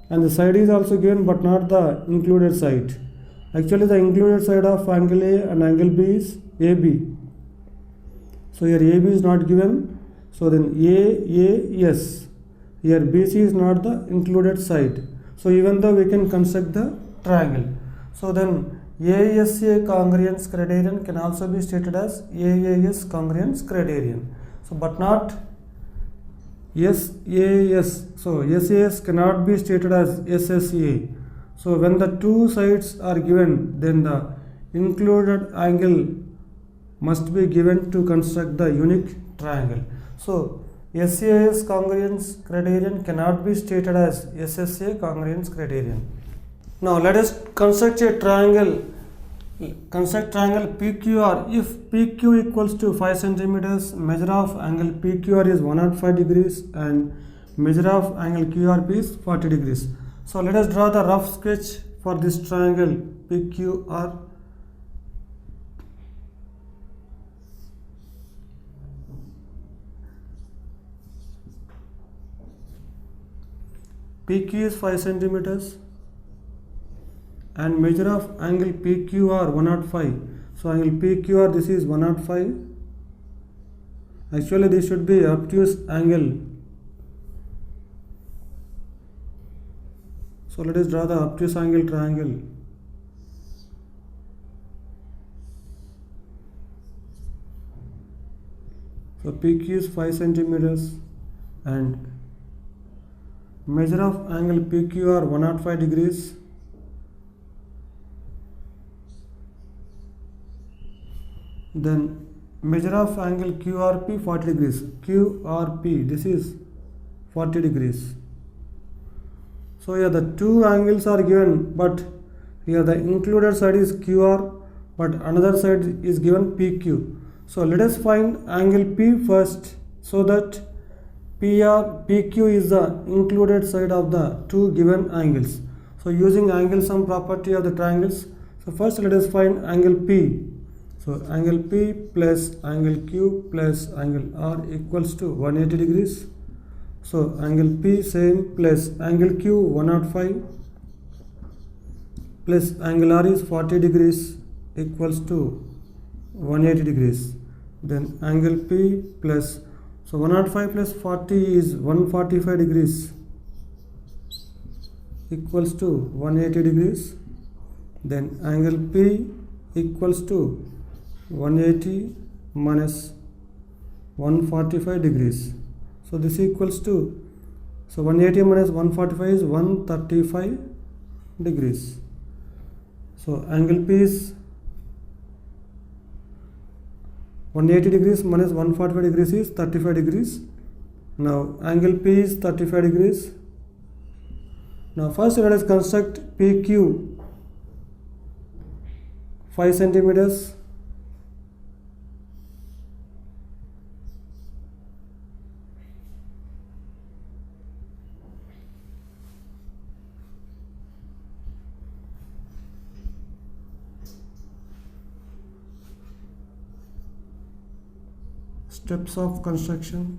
and the side is also given but not the included side. Actually the included side of angle A and angle B is AB. So here AB is not given, so then AAS, here BC is not the included side. So even though we can construct the triangle, so then ASA congruence criterion can also be stated as AAS congruence criterion. So but not SAS. So SAS cannot be stated as SSA. So when the two sides are given, then the included angle must be given to construct the unique triangle. So SAS congruence criterion cannot be stated as SSA congruence criterion. Now let us construct a triangle. Construct triangle PQR. If PQ equals to 5 centimeters, measure of angle PQR is 105 degrees and measure of angle QRP is 40 degrees. So let us draw the rough sketch for this triangle PQR. PQ is 5 centimeters and measure of angle PQR 105. So angle PQR, this is 105. Actually this should be obtuse angle. So let us draw the obtuse angle triangle. So PQ is 5 centimeters and measure of angle PQR 105 degrees. Then measure of angle QRP 40 degrees. QRP, this is 40 degrees. So here the two angles are given, but here the included side is QR, but another side is given PQ. So let us find angle P first, so that PQ is the included side of the two given angles. So using angle sum property of the triangles, so first let us find angle P. So angle P plus angle Q plus angle R equals to 180 degrees. So angle P same plus angle Q 105 plus angle R is 40 degrees equals to 180 degrees. Then angle P plus, so 105 plus 40 is 145 degrees equals to 180 degrees. Then angle P equals to 180 minus 145 degrees. So this equals to, so 180 minus 145 is 135 degrees. So angle P is 180 degrees minus 145 degrees is 35 degrees. Now angle P is 35 degrees. Now first let us construct PQ. 5 centimeters. Steps of construction.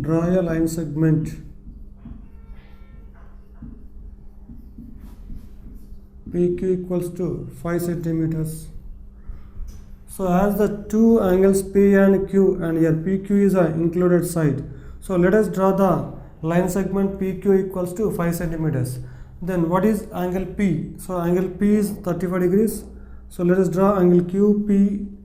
Draw a line segment PQ equals to 5 centimeters. So as the two angles P and Q, and here PQ is an included side, so let us draw the line segment PQ equals to 5 centimeters. Then what is angle P? So angle P is 35 degrees. So let us draw angle QPL.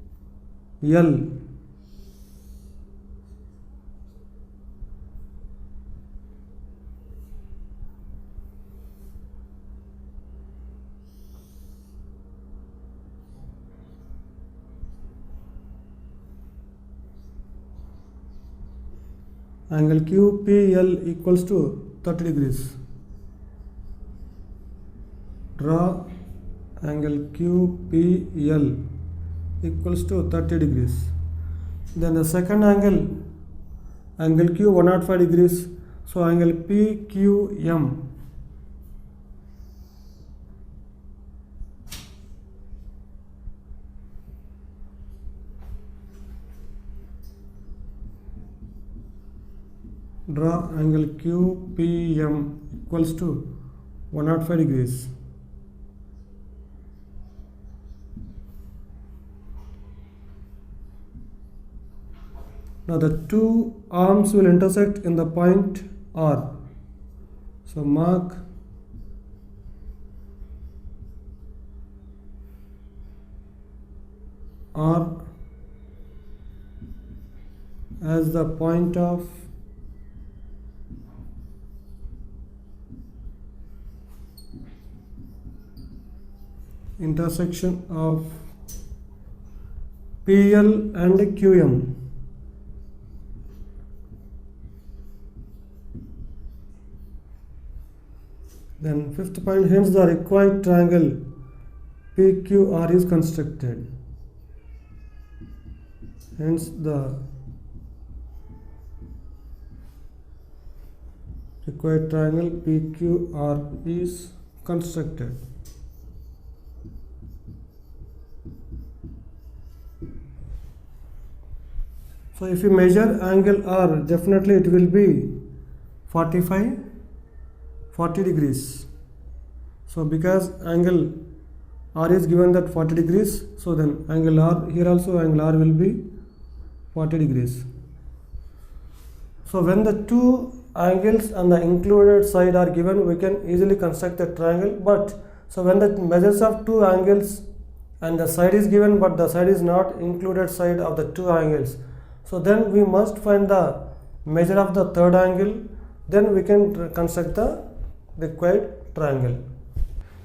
Angle QPL equals to 30 degrees. Draw angle QPL equals to 30 degrees. Then the second angle Q 105 degrees. So angle PQM. Draw angle QPM equals to 105 degrees. Now the two arms will intersect in the point R. So mark R as the point of intersection of PL and QM. Then fifth point, hence the required triangle PQR is constructed. Hence the required triangle PQR is constructed. So if you measure angle R, definitely it will be 40 degrees. So because angle R is given that 40 degrees, so then angle R, here also angle R will be 40 degrees. So when the two angles and the included side are given, we can easily construct a triangle. But so when the measures of two angles and the side is given, but the side is not included side of the two angles, so then we must find the measure of the third angle, then we can construct the required triangle.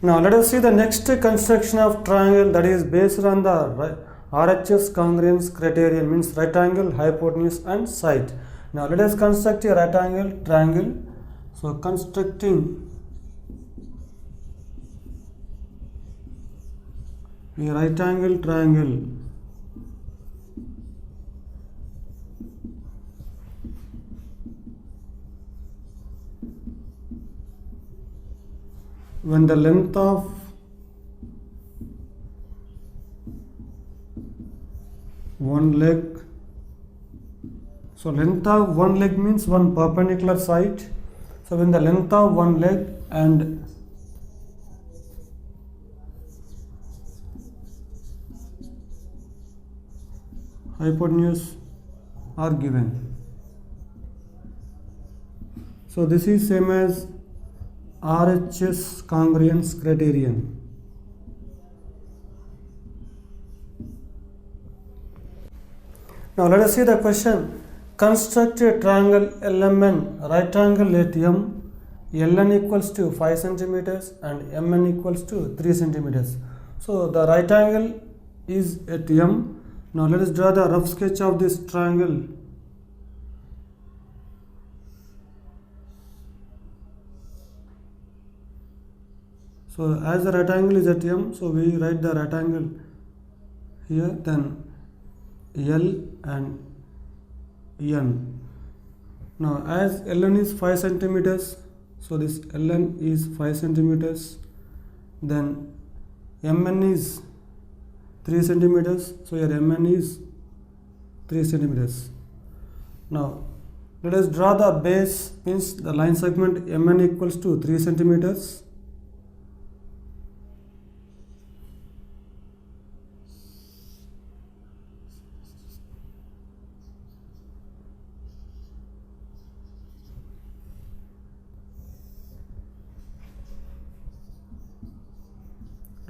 Now let us see the next construction of triangle, that is based on the RHS congruence criterion, means right angle, hypotenuse and side. Now let us construct a right angle triangle. So constructing a right angle triangle. When the length of one leg, so length of one leg means one perpendicular side. So when the length of one leg and hypotenuse are given. So this is same as RHS congruence criterion. Now let us see the question. Construct a triangle LMN, right angle at M, LN equals to 5 centimeters and MN equals to 3 centimeters. So the right angle is at M. Now let us draw the rough sketch of this triangle So as the right angle is at M, so we write the right angle here, then L and N. Now as Ln is 5 centimeters, so this Ln is 5 centimeters, then Mn is 3 centimeters, so here Mn is 3 centimeters. Now let us draw the base, means the line segment Mn equals to 3 centimeters.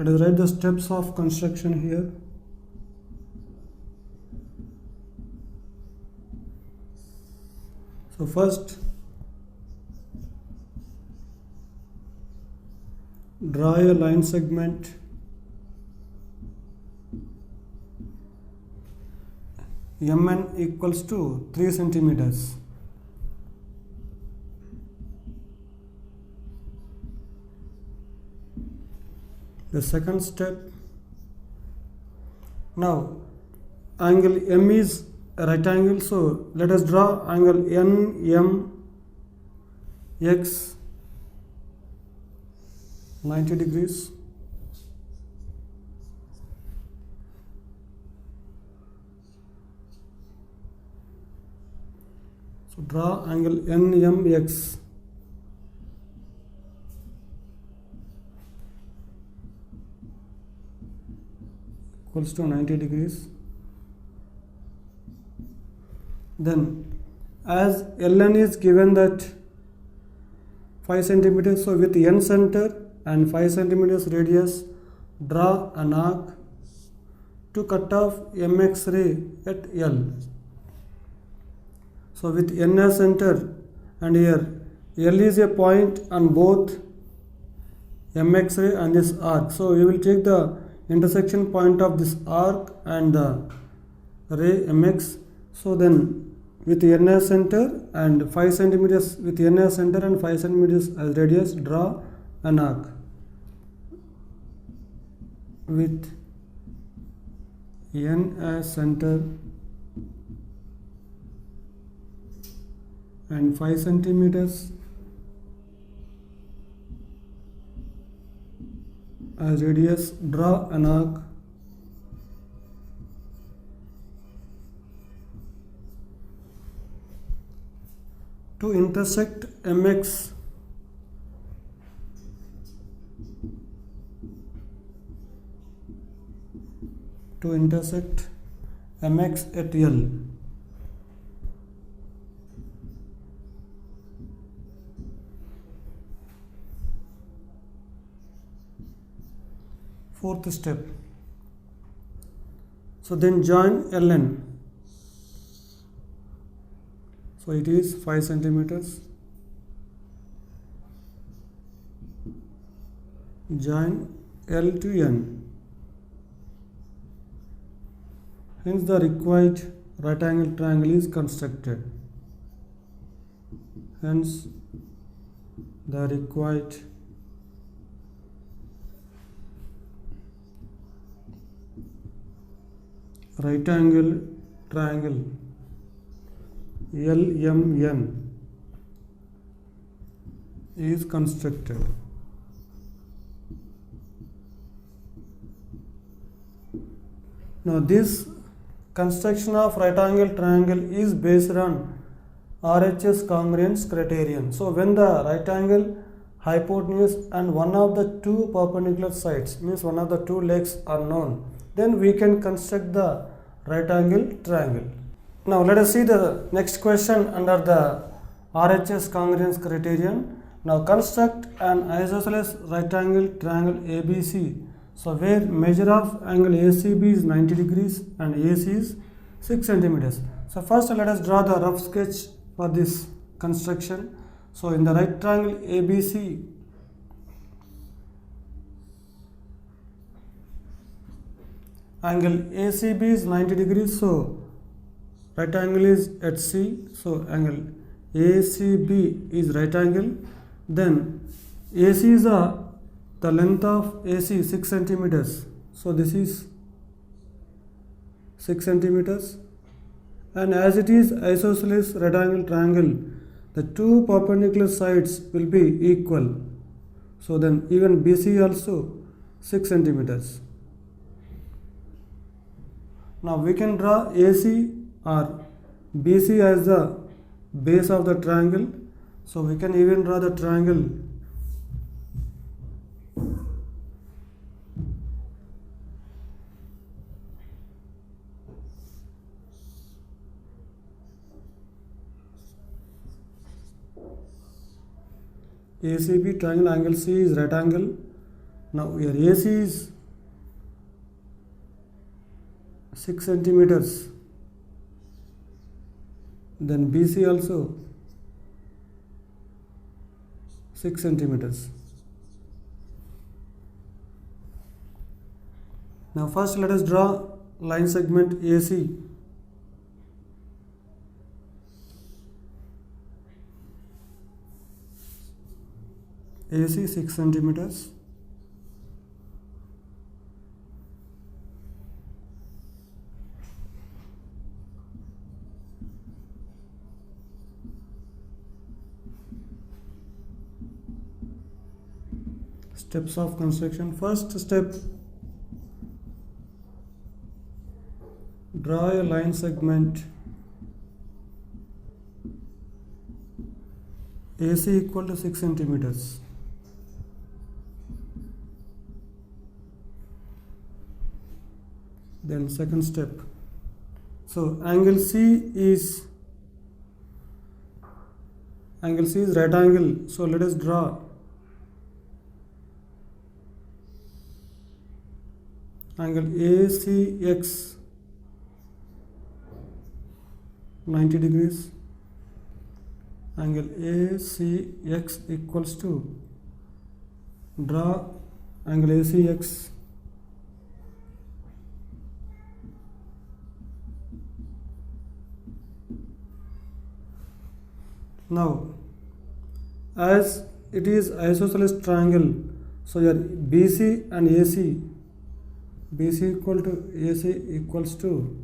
Let us write the steps of construction here. So first, draw a line segment Mn equals to 3 centimeters. The second step, now angle M is a right angle, so let us draw angle NMX 90 degrees. So draw angle NMX. Equals to 90 degrees. Then as Ln is given that 5 centimeters, so with N center and 5 centimeters radius, draw an arc to cut off MX ray at L. So with N as center and here L is a point on both MX ray and this arc. So we will take the intersection point of this arc and the ray MX. So then with N as center and 5 centimeters, with N as center and 5 centimeters as radius, draw an arc with N as center and 5 centimeters as radius, draw an arc to intersect MX at L. Fourth step. So then join Ln. So it is 5 centimeters. Join L to N. Hence the required right angle triangle is constructed. Hence the required right angle triangle LMN is constructed. Now this construction of right angle triangle is based on RHS congruence criterion. So when the right angle, hypotenuse and one of the two perpendicular sides, means one of the two legs, are known, then we can construct the right angle triangle. Now let us see the next question under the RHS congruence criterion. Now construct an isosceles right angle triangle ABC. So where measure of angle ACB is 90 degrees and AC is 6 centimeters. So first let us draw the rough sketch for this construction. So in the right triangle ABC, angle ACB is 90 degrees, so right angle is at C, so angle ACB is right angle. Then AC is a the length of AC 6 centimeters. So this is 6 centimeters, and as it is isosceles rectangle triangle, the two perpendicular sides will be equal. So then even BC also 6 centimeters. Now we can draw AC or BC as the base of the triangle. So we can even draw the triangle ACB triangle, angle C is right angle. Now here AC is 6 centimeters, then BC also 6 centimeters. Now first let us draw line segment AC. AC 6 centimeters. Steps of construction. First step, draw a line segment AC equal to 6 centimeters. Then second step, so angle C is right angle, so let us draw angle ACX 90 degrees. Angle ACX equals to, draw angle ACX now. As it is isosceles triangle, so here BC and AC, BC equal to AC equals to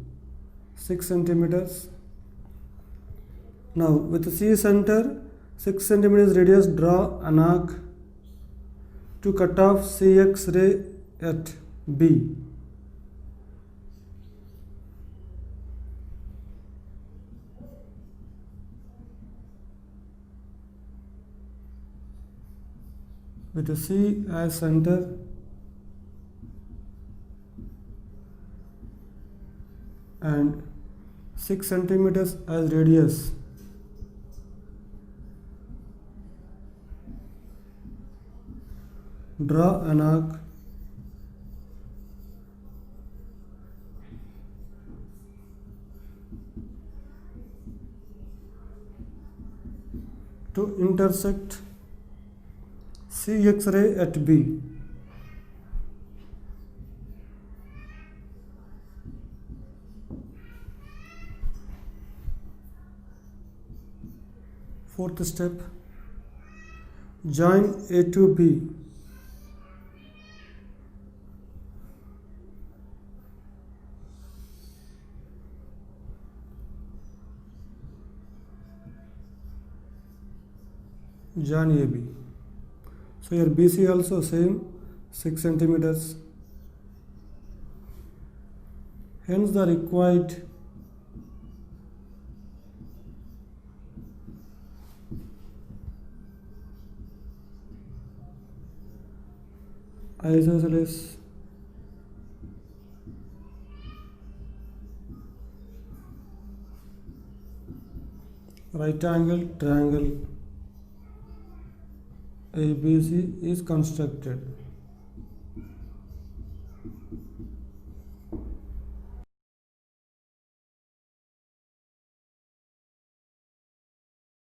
6 centimeters. Now with C center 6 centimeters radius, draw an arc to cut off CX ray at B. With the C as center and 6 centimeters as radius, draw an arc to intersect CX ray at B. Fourth step, join A to B. Join AB. So here BC also same 6 centimeters. Hence the required isosceles right angle triangle ABC is constructed.